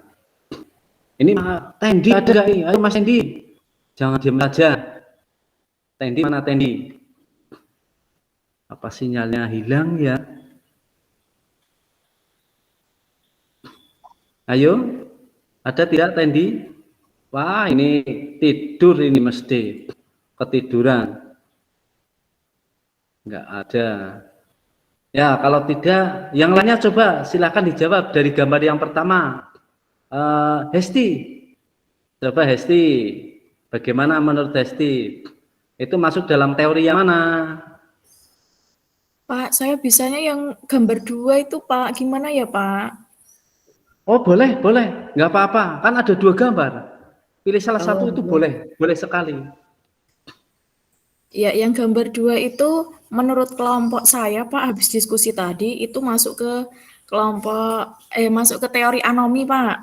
Ini Tendi ada nggak ini? Ayo Mas Tendi, jangan diam saja. Tendi mana Tendi? Apa sinyalnya hilang ya? Ayo, ada tidak Tendi? Wah, ini tidur ini mesti ketiduran. Enggak ada. Ya, kalau tidak, yang lainnya coba silakan dijawab dari gambar yang pertama. Hesti, coba Hesti, bagaimana menurut Hesti? Itu masuk dalam teori yang mana? Pak, saya bisanya yang gambar 2 itu, Pak. Gimana ya, Pak? Oh, boleh, nggak apa-apa. Kan ada 2 gambar. Pilih salah satu itu boleh sekali. Ya, yang gambar 2 itu menurut kelompok saya, Pak, habis diskusi tadi itu masuk ke kelompok masuk ke teori anomi, Pak.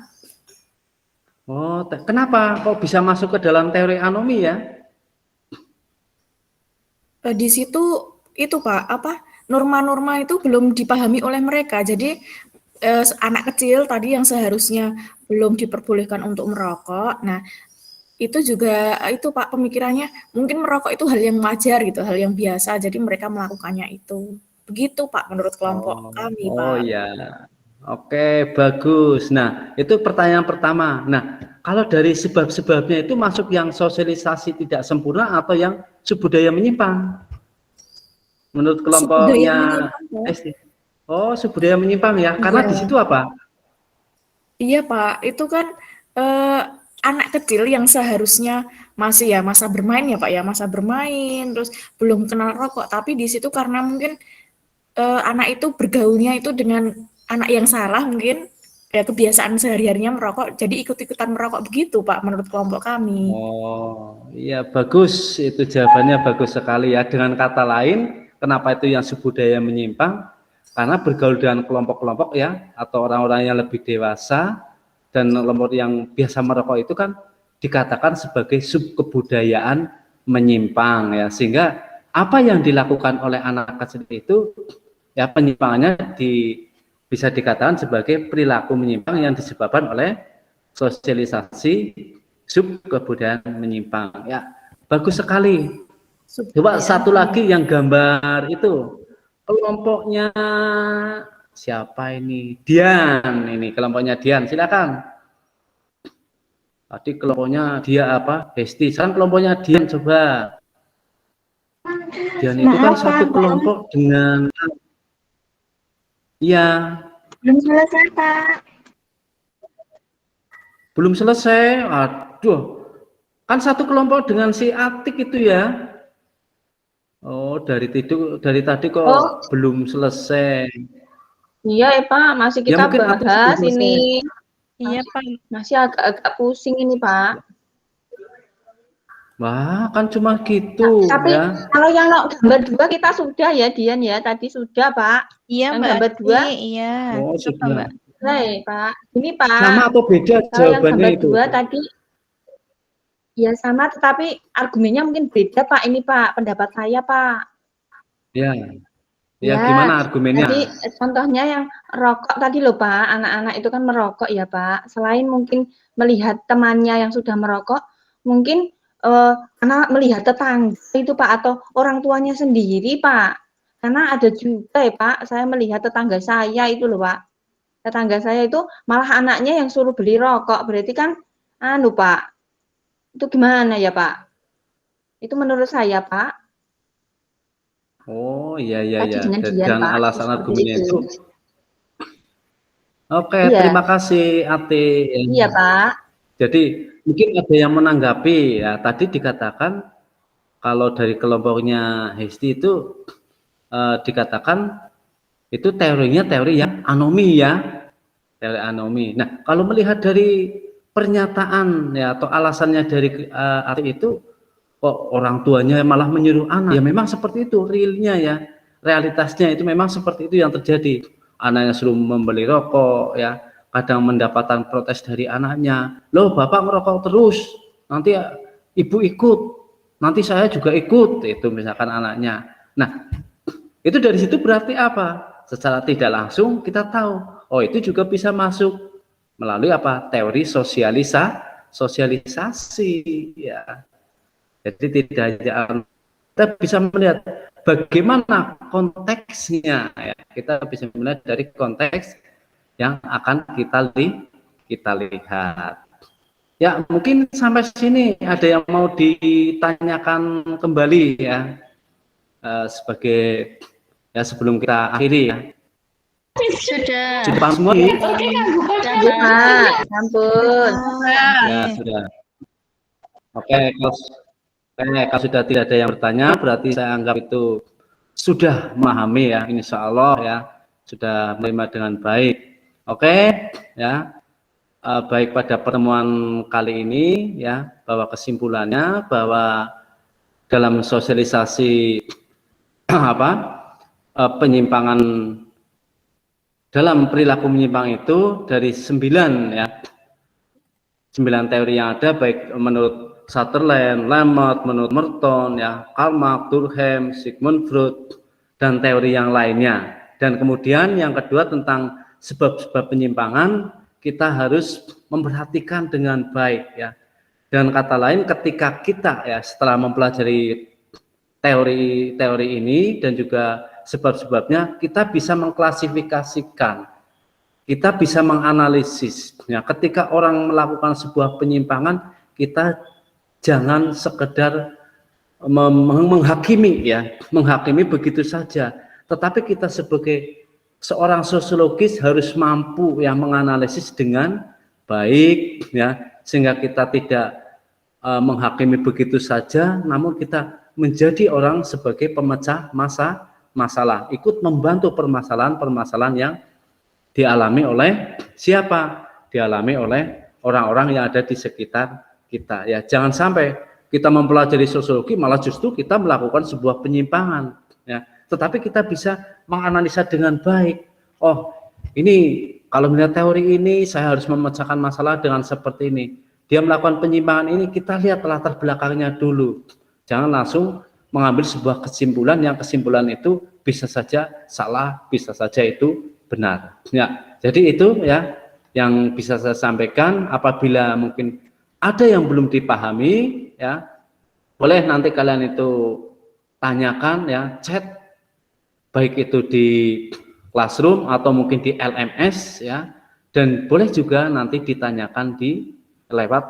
Oh, kenapa kok bisa masuk ke dalam teori anomi ya? Di situ itu, Pak, norma-norma itu belum dipahami oleh mereka. Jadi anak kecil tadi yang seharusnya belum diperbolehkan untuk merokok. Nah, itu juga itu Pak pemikirannya mungkin merokok itu hal yang wajar gitu, hal yang biasa. Jadi mereka melakukannya itu. Begitu Pak menurut kelompok kami, Pak. Oh ya. Oke, bagus. Nah, itu pertanyaan pertama. Nah, kalau dari sebab-sebabnya itu masuk yang sosialisasi tidak sempurna atau yang subudaya menyimpang? Menurut kelompoknya SD. Oh, subudaya menyimpang ya. Karena di situ apa? Iya, Pak. Itu kan anak kecil yang seharusnya masih ya masa bermain ya Pak ya, masa bermain terus belum kenal rokok, tapi di situ karena mungkin anak itu bergaulnya itu dengan anak yang salah mungkin ya kebiasaan sehari-harinya merokok jadi ikut-ikutan merokok begitu Pak menurut kelompok kami. Oh iya bagus, itu jawabannya bagus sekali ya. Dengan kata lain, kenapa itu yang subudaya menyimpang? Karena bergaul dengan kelompok-kelompok ya atau orang-orang yang lebih dewasa dan kelompok yang biasa merokok itu kan dikatakan sebagai subkebudayaan menyimpang ya, sehingga apa yang dilakukan oleh anak kecil itu ya penyimpangannya bisa dikatakan sebagai perilaku menyimpang yang disebabkan oleh sosialisasi subkebudayaan menyimpang. Ya, bagus sekali. Coba satu lagi yang gambar itu kelompoknya siapa ini? Dian, ini kelompoknya Dian, silakan. Tadi kelompoknya dia apa? Hesti. Sekarang kelompoknya Dian, coba. Dian itu kan satu kelompok dengan, ya. Belum selesai, Pak. Belum selesai. Aduh, kan satu kelompok dengan si Atik itu ya. Oh, dari tadi kok belum selesai. Iya, Pak, masih Ya, kita mungkin Atik bahas sudah selesai. ini. Iya, Pak. Masih agak-agak pusing ini, Pak. Wah, kan cuma gitu Tapi ya. kalau yang gambar 2 kita sudah ya, Dian ya. Tadi sudah, Pak. Iya, Yang Mbak. gambar 2. Iya. Oh, Coba, sudah. Mbak. Hai, Pak. Ini, Pak. Sama atau beda Kalau yang jawabannya gambar itu? 2 tadi ya sama, tetapi argumennya mungkin beda, Pak. Ini, Pak, pendapat saya, Pak. Ya. Ya, Ya, gimana argumennya? Tadi contohnya yang rokok tadi loh, Pak. Anak-anak itu kan merokok ya, Pak. Selain mungkin melihat temannya yang sudah merokok, mungkin karena melihat tetangga itu, Pak, atau orang tuanya sendiri, Pak. Karena ada juga ya, Pak, saya melihat tetangga saya itu loh, Pak. Tetangga saya itu malah anaknya yang suruh beli rokok. Berarti kan, Pak. Itu gimana ya, Pak? Itu menurut saya, Pak. Oh, iya. Tadi dengan Dian, Dan Pak. alasan Seperti argumennya itu. Oke, Iya. terima kasih Ati. Iya, Pak. Jadi mungkin ada yang menanggapi ya. Tadi dikatakan kalau dari kelompoknya Hesti itu dikatakan itu teorinya teori yang anomi ya, teori anomi. Nah, kalau melihat dari pernyataan ya atau alasannya dari Ati itu, kok orang tuanya malah menyuruh anak. Ya memang seperti itu realnya ya, realitasnya itu memang seperti itu yang terjadi. Anaknya suruh membeli rokok ya, kadang mendapatkan protes dari anaknya, loh bapak ngerokok terus, nanti ibu ikut, nanti saya juga ikut, itu misalkan anaknya. Nah, itu dari situ berarti apa? Secara tidak langsung kita tahu, oh itu juga bisa masuk melalui apa? Teori sosialisasi ya. Jadi tidak hanya kita bisa melihat bagaimana konteksnya ya. Kita bisa melihat dari konteks yang akan kita lihat. Ya, mungkin sampai sini ada yang mau ditanyakan kembali ya. Sebagai ya sebelum kita akhiri ya. Sudah. Sudah semua? Pak. Ampun. Ya, sudah. Oke, kalau sudah tidak ada yang bertanya, berarti saya anggap itu sudah memahami ya, insya Allah ya, sudah menerima dengan baik. Oke, ya, baik pada pertemuan kali ini ya, bahwa kesimpulannya bahwa dalam sosialisasi penyimpangan dalam perilaku menyimpang itu dari 9 teori yang ada, baik menurut Sutherland, Lamott, menurut Merton, ya, Karl Marx, Durkheim, Sigmund Freud, dan teori yang lainnya. Dan kemudian yang kedua tentang sebab-sebab penyimpangan, kita harus memperhatikan dengan baik ya. Dan kata lain, ketika kita ya setelah mempelajari teori ini dan juga sebab-sebabnya, kita bisa mengklasifikasikan, kita bisa menganalisis. Ya, ketika orang melakukan sebuah penyimpangan, kita jangan sekedar menghakimi ya, menghakimi begitu saja. Tetapi kita sebagai seorang sosiologis harus mampu ya menganalisis dengan baik ya, sehingga kita tidak menghakimi begitu saja, namun kita menjadi orang sebagai pemecah masalah, ikut membantu permasalahan-permasalahan yang dialami oleh siapa? Dialami oleh orang-orang yang ada di sekitar kita ya. Jangan sampai kita mempelajari sosiologi malah justru kita melakukan sebuah penyimpangan ya. Tetapi kita bisa menganalisa dengan baik. Oh, ini kalau melihat teori ini saya harus memecahkan masalah dengan seperti ini. Dia melakukan penyimpangan ini, kita lihat latar belakangnya dulu. Jangan langsung mengambil sebuah kesimpulan yang kesimpulan itu bisa saja salah, bisa saja itu benar. Ya, jadi itu ya yang bisa saya sampaikan. Apabila mungkin ada yang belum dipahami, ya boleh nanti kalian itu tanyakan ya, chat baik itu di Classroom atau mungkin di LMS ya, dan boleh juga nanti ditanyakan di lewat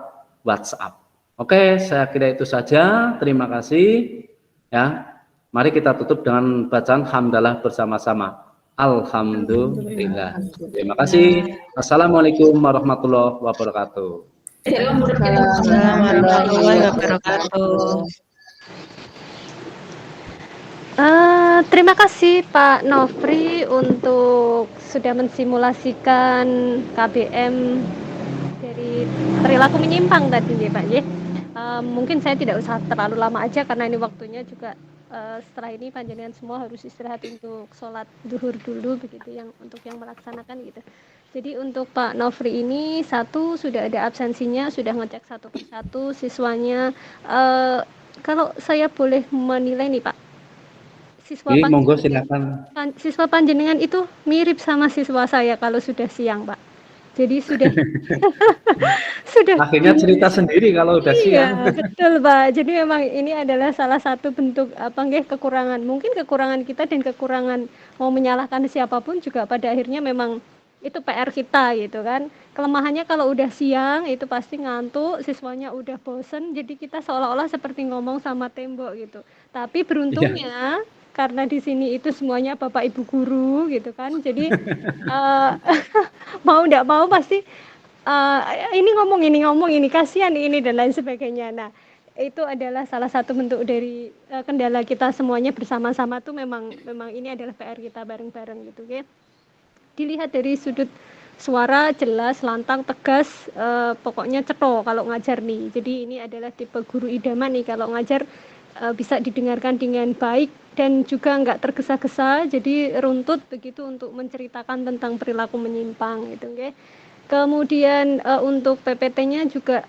WhatsApp. Oke, saya kira itu saja. Terima kasih ya. Mari kita tutup dengan bacaan hamdalah bersama-sama. Alhamdulillah. Terima kasih. Assalamualaikum warahmatullahi wabarakatuh. Assalamualaikum warahmatullahi wabarakatuh. Terima kasih Pak Nofri untuk sudah mensimulasikan KBM dari perilaku menyimpang tadi ya Pak ya. Mungkin saya tidak usah terlalu lama aja karena ini waktunya juga setelah ini panjenengan semua harus istirahat untuk sholat zuhur dulu begitu yang untuk yang melaksanakan gitu. Jadi untuk Pak Nofri ini satu sudah ada absensinya, sudah ngecek satu persatu siswanya. Kalau saya boleh menilai nih Pak, siswa monggo silakan. Siswa panjenengan itu mirip sama siswa saya kalau sudah siang Pak. Jadi sudah sudah akhirnya cerita sendiri kalau udah siang. Iya, betul Pak. Jadi memang ini adalah salah satu bentuk kekurangan. Mungkin kekurangan kita dan kekurangan mau menyalahkan siapapun juga pada akhirnya memang itu PR kita gitu kan. Kelemahannya kalau udah siang itu pasti ngantuk, siswanya udah bosen, jadi kita seolah-olah seperti ngomong sama tembok gitu. Tapi beruntungnya karena di sini itu semuanya Bapak Ibu guru gitu kan. Jadi mau enggak mau pasti ini ngomong ini kasihan ini dan lain sebagainya. Nah, itu adalah salah satu bentuk dari kendala kita semuanya bersama-sama tuh memang ini adalah PR kita bareng-bareng gitu ya. Dilihat dari sudut suara jelas, lantang, tegas, pokoknya cetho kalau ngajar nih. Jadi ini adalah tipe guru idaman nih kalau ngajar bisa didengarkan dengan baik dan juga nggak tergesa-gesa, jadi runtut begitu untuk menceritakan tentang perilaku menyimpang gitu, okay? Kemudian untuk PPT-nya juga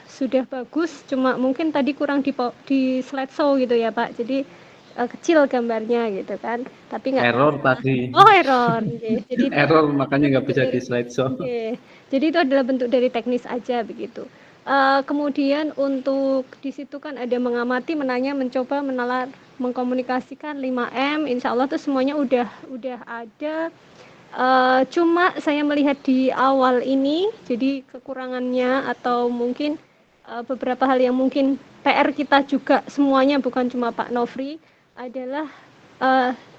sudah bagus, cuma mungkin tadi kurang di slideshow gitu ya Pak. Jadi kecil gambarnya gitu kan, tapi nggak error tadi. Error, okay. Jadi error makanya nggak bisa di slideshow. Okay. Jadi itu adalah bentuk dari teknis aja begitu. Kemudian untuk di situ kan ada mengamati, menanya, mencoba, menalar, mengkomunikasikan 5M, insya Allah tuh semuanya udah ada. Cuma saya melihat di awal ini, jadi kekurangannya atau mungkin beberapa hal yang mungkin PR kita juga semuanya, bukan cuma Pak Nofri, adalah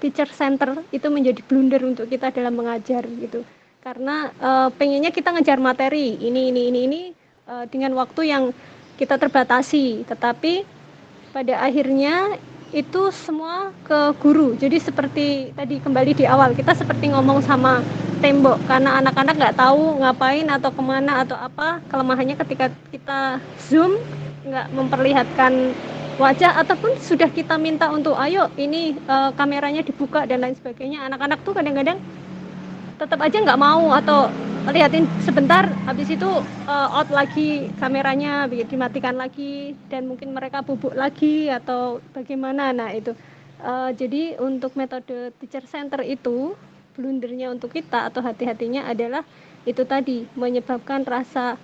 teacher center itu menjadi blunder untuk kita dalam mengajar gitu. Karena pengennya kita ngejar materi ini dengan waktu yang kita terbatasi, tetapi pada akhirnya itu semua ke guru. Jadi seperti tadi kembali di awal, kita seperti ngomong sama tembok karena anak-anak nggak tahu ngapain atau kemana atau apa. Kelemahannya ketika kita zoom nggak memperlihatkan wajah ataupun sudah kita minta untuk ayo ini kameranya dibuka dan lain sebagainya. Anak-anak tuh kadang-kadang tetap aja nggak mau atau lihatin sebentar, habis itu out lagi kameranya, dimatikan lagi dan mungkin mereka bubuk lagi atau bagaimana. Nah itu jadi untuk metode teacher center itu blundernya untuk kita atau hati-hatinya adalah itu tadi menyebabkan rasa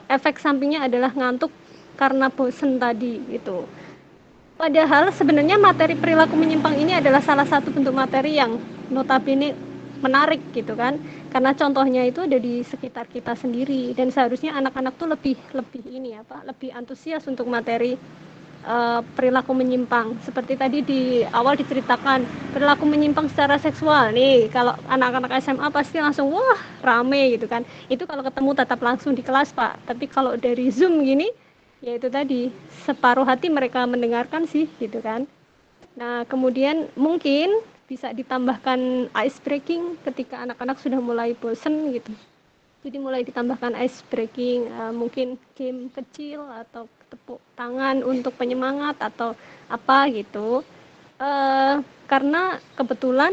efek sampingnya adalah ngantuk karena bosen tadi gitu. Padahal sebenarnya materi perilaku menyimpang ini adalah salah satu bentuk materi yang notabene menarik gitu kan, karena contohnya itu ada di sekitar kita sendiri dan seharusnya anak-anak tuh lebih antusias untuk materi perilaku menyimpang. Seperti tadi di awal diceritakan perilaku menyimpang secara seksual nih, kalau anak-anak SMA pasti langsung wah rame gitu kan, itu kalau ketemu tatap langsung di kelas Pak. Tapi kalau dari Zoom gini ya itu tadi separuh hati mereka mendengarkan sih gitu kan. Nah kemudian mungkin bisa ditambahkan ice breaking ketika anak-anak sudah mulai bosen gitu. Jadi mulai ditambahkan ice breaking, mungkin game kecil atau tepuk tangan untuk penyemangat atau apa gitu. Karena kebetulan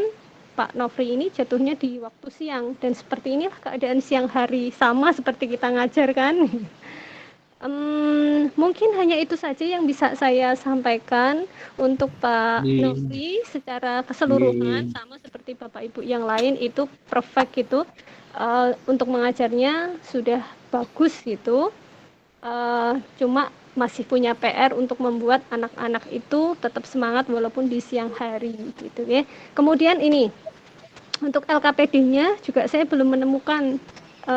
Pak Nofri ini jatuhnya di waktu siang dan seperti inilah keadaan siang hari sama seperti kita ngajar kan. Mungkin hanya itu saja yang bisa saya sampaikan untuk Pak Iya. Nofri secara keseluruhan, sama seperti Bapak Ibu yang lain itu perfect gitu. Untuk mengajarnya sudah bagus gitu. Cuma masih punya PR untuk membuat anak-anak itu tetap semangat walaupun di siang hari gitu ya. Kemudian ini untuk LKPD-nya juga saya belum menemukan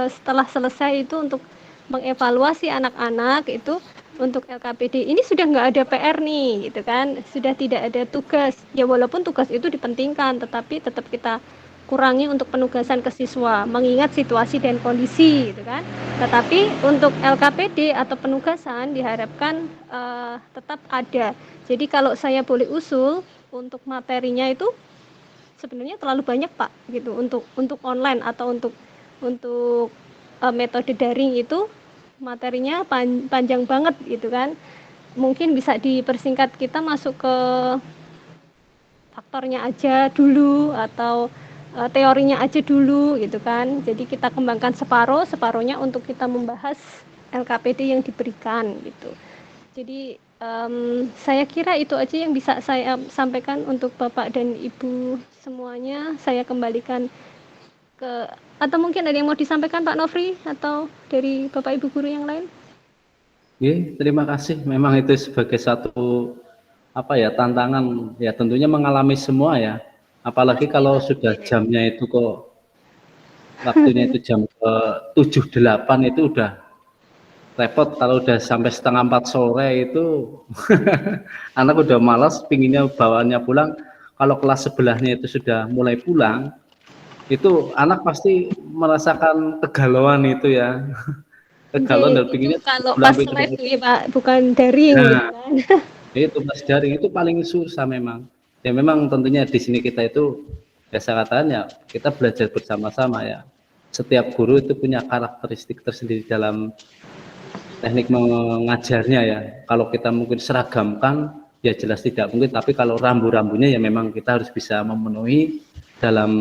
setelah selesai itu untuk mengevaluasi anak-anak itu untuk LKPD ini sudah nggak ada PR nih gitu kan, sudah tidak ada tugas ya, walaupun tugas itu dipentingkan tetapi tetap kita kurangi untuk penugasan ke siswa mengingat situasi dan kondisi gitu kan. Tetapi untuk LKPD atau penugasan diharapkan tetap ada. Jadi kalau saya boleh usul untuk materinya itu sebenarnya terlalu banyak Pak gitu untuk online atau untuk metode daring itu materinya panjang banget gitu kan. Mungkin bisa dipersingkat, kita masuk ke faktornya aja dulu atau teorinya aja dulu gitu kan. Jadi kita kembangkan separuhnya untuk kita membahas LKPD yang diberikan gitu. Jadi saya kira itu aja yang bisa saya sampaikan untuk Bapak dan Ibu semuanya. Saya kembalikan ke, atau mungkin ada yang mau disampaikan Pak Nofri atau dari Bapak Ibu guru yang lain? Oke, terima kasih. Memang itu sebagai satu tantangan ya, tentunya mengalami semua ya. Apalagi kalau sudah jamnya itu kok waktunya itu jam ke 7.08 itu udah repot. Kalau udah sampai setengah 4 sore itu anak udah malas, pinginnya bawaannya pulang. Kalau kelas sebelahnya itu sudah mulai pulang, itu anak pasti merasakan kegalauan itu ya. Kegalauan dan pinginnya kalau pulang pas live nih Pak, bukan daring gitu kan. Itu pas daring itu paling susah memang. Ya memang tentunya di sini kita itu ya saya katakan ya kita belajar bersama-sama ya. Setiap guru itu punya karakteristik tersendiri dalam teknik mengajarnya ya. Kalau kita mungkin seragamkan ya jelas tidak mungkin, tapi kalau rambu-rambunya ya memang kita harus bisa memenuhi dalam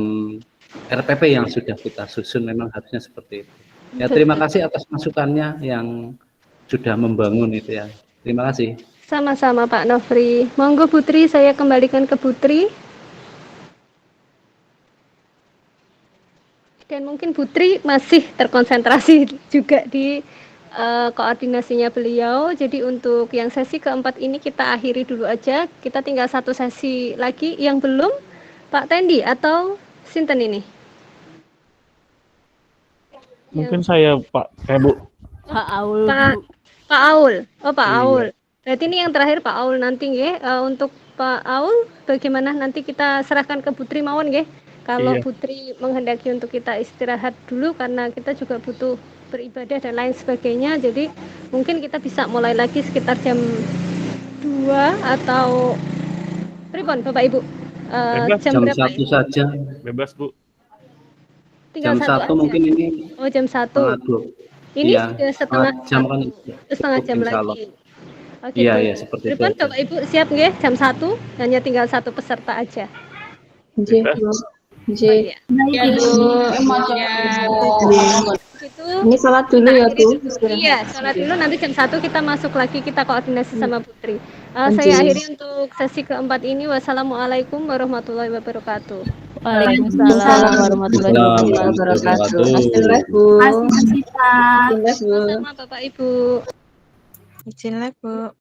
RPP yang sudah kita susun, memang harusnya seperti itu. Ya terima kasih atas masukannya yang sudah membangun itu ya. Terima kasih. Sama-sama Pak Nofri. Monggo Putri, saya kembalikan ke Putri. Dan mungkin Putri masih terkonsentrasi juga di koordinasinya beliau. Jadi untuk yang sesi keempat ini kita akhiri dulu aja. Kita tinggal satu sesi lagi yang belum, Pak Tendi atau Sinten ini? Mungkin saya Pak, Bu. Pak Aul. Pak Aul. Oh Pak Iya. Aul. Berarti ini yang terakhir Pak Aul nanti nggih. Untuk Pak Aul bagaimana nanti kita serahkan ke Putri mawon nggih. Kalau Iya. Putri menghendaki untuk kita istirahat dulu karena kita juga butuh beribadah dan lain sebagainya. Jadi mungkin kita bisa mulai lagi sekitar jam 2 atau pripun Bapak Ibu? Bebas, jam berapa 1 saja. Bebas, Bu. Tinggal Jam 1 aja. mungkin ini. Oh, jam 1. Iya, Ini sudah setengah jam kan setengah jam insya Allah. lagi. Oh, Iya, gitu. iya, seperti itu Pripun aja. Bapak Ibu siap nggih jam 1? Hanya tinggal satu peserta aja. Bebas. J. Ya Bu, Gitu. Ini salat dulu ya Bu. Iya, sholat dulu nanti jam 1 kita masuk lagi, kita koordinasi sama Putri. Saya akhiri untuk sesi keempat ini. Wassalamualaikum warahmatullahi wabarakatuh. Waalaikumsalam warahmatullahi wabarakatuh. Masih live Bu. Masih Pak. Sama Bapak Ibu. Izin live, Bu.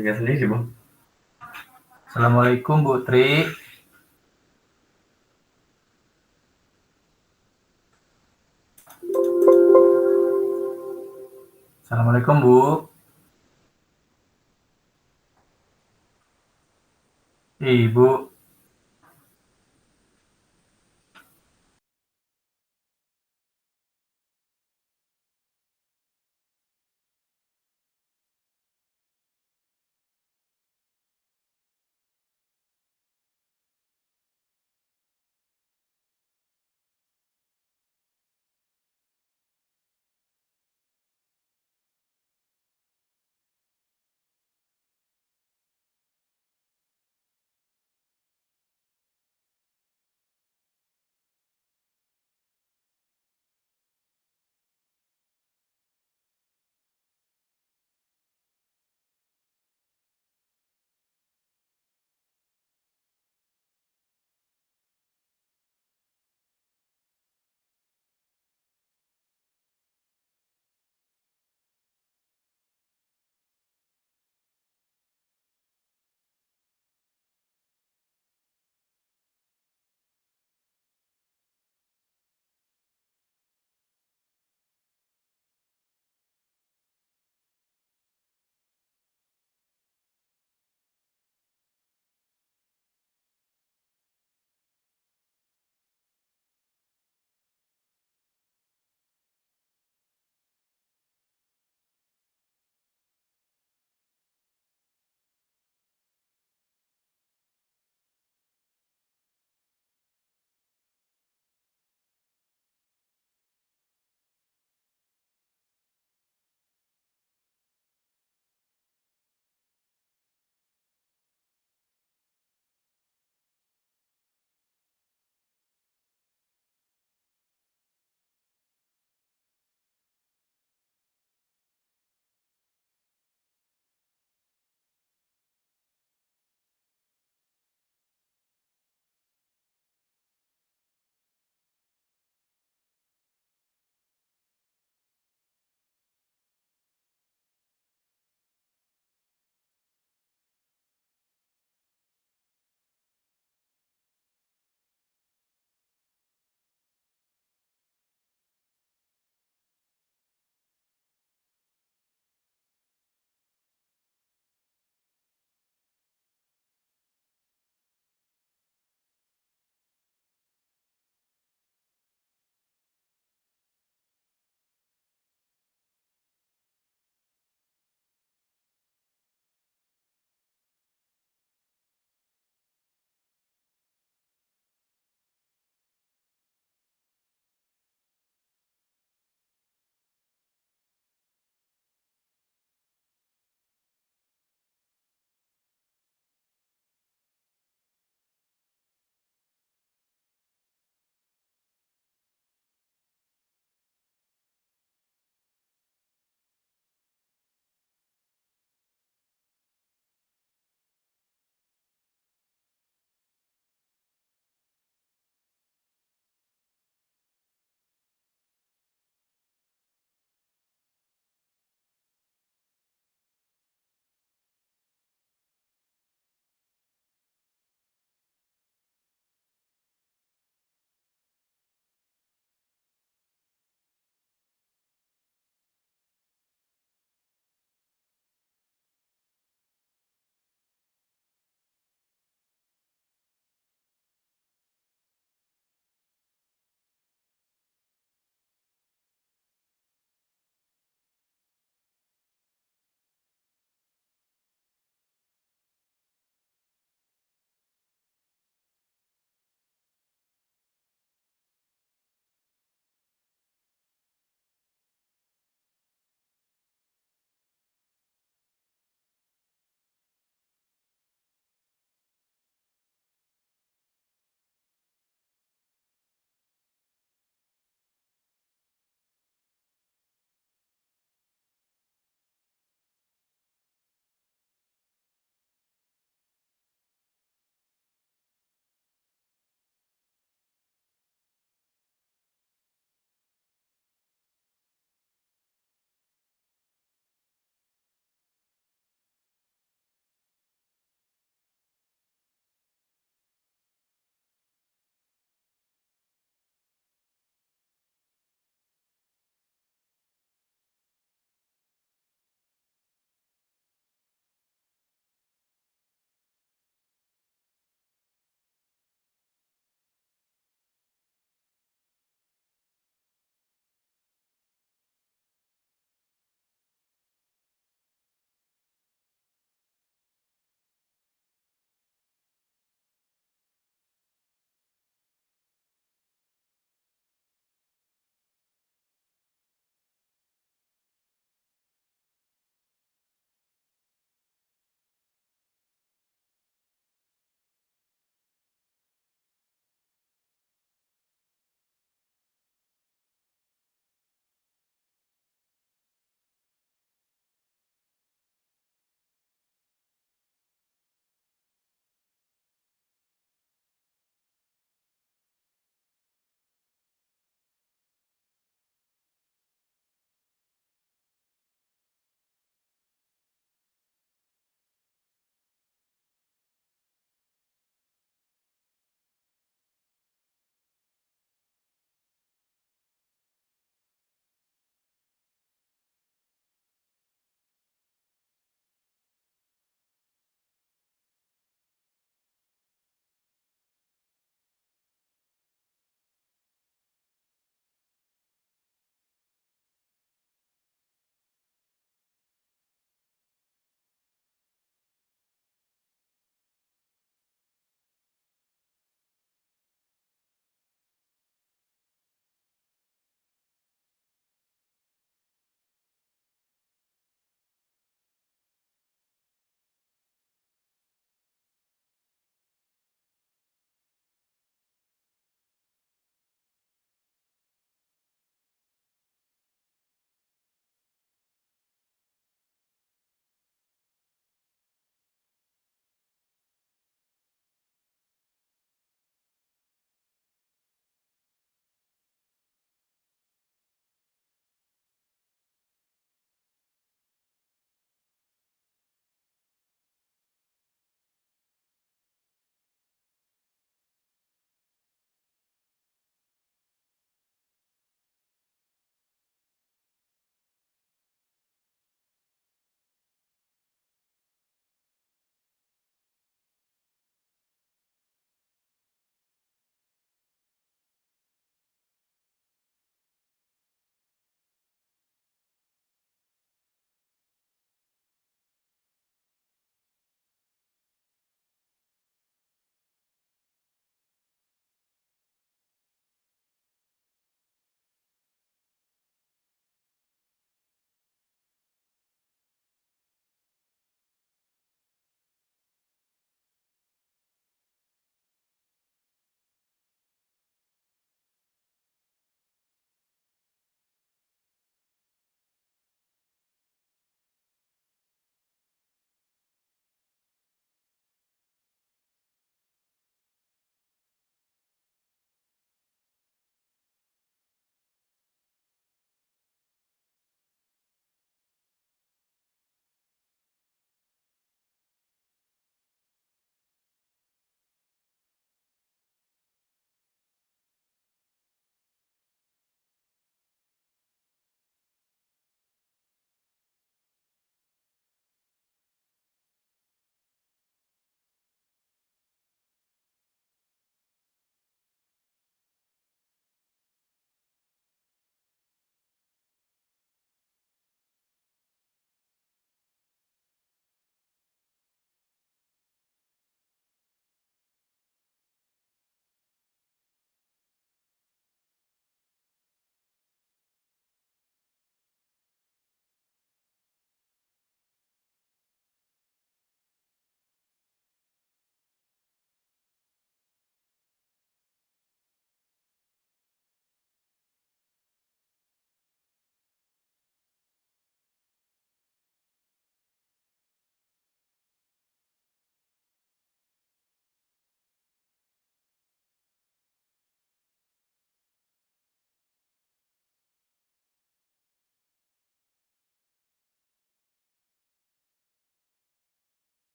Dengar sendiri, Bu. Assalamualaikum Bu Tri. Assalamualaikum Bu. Ibu.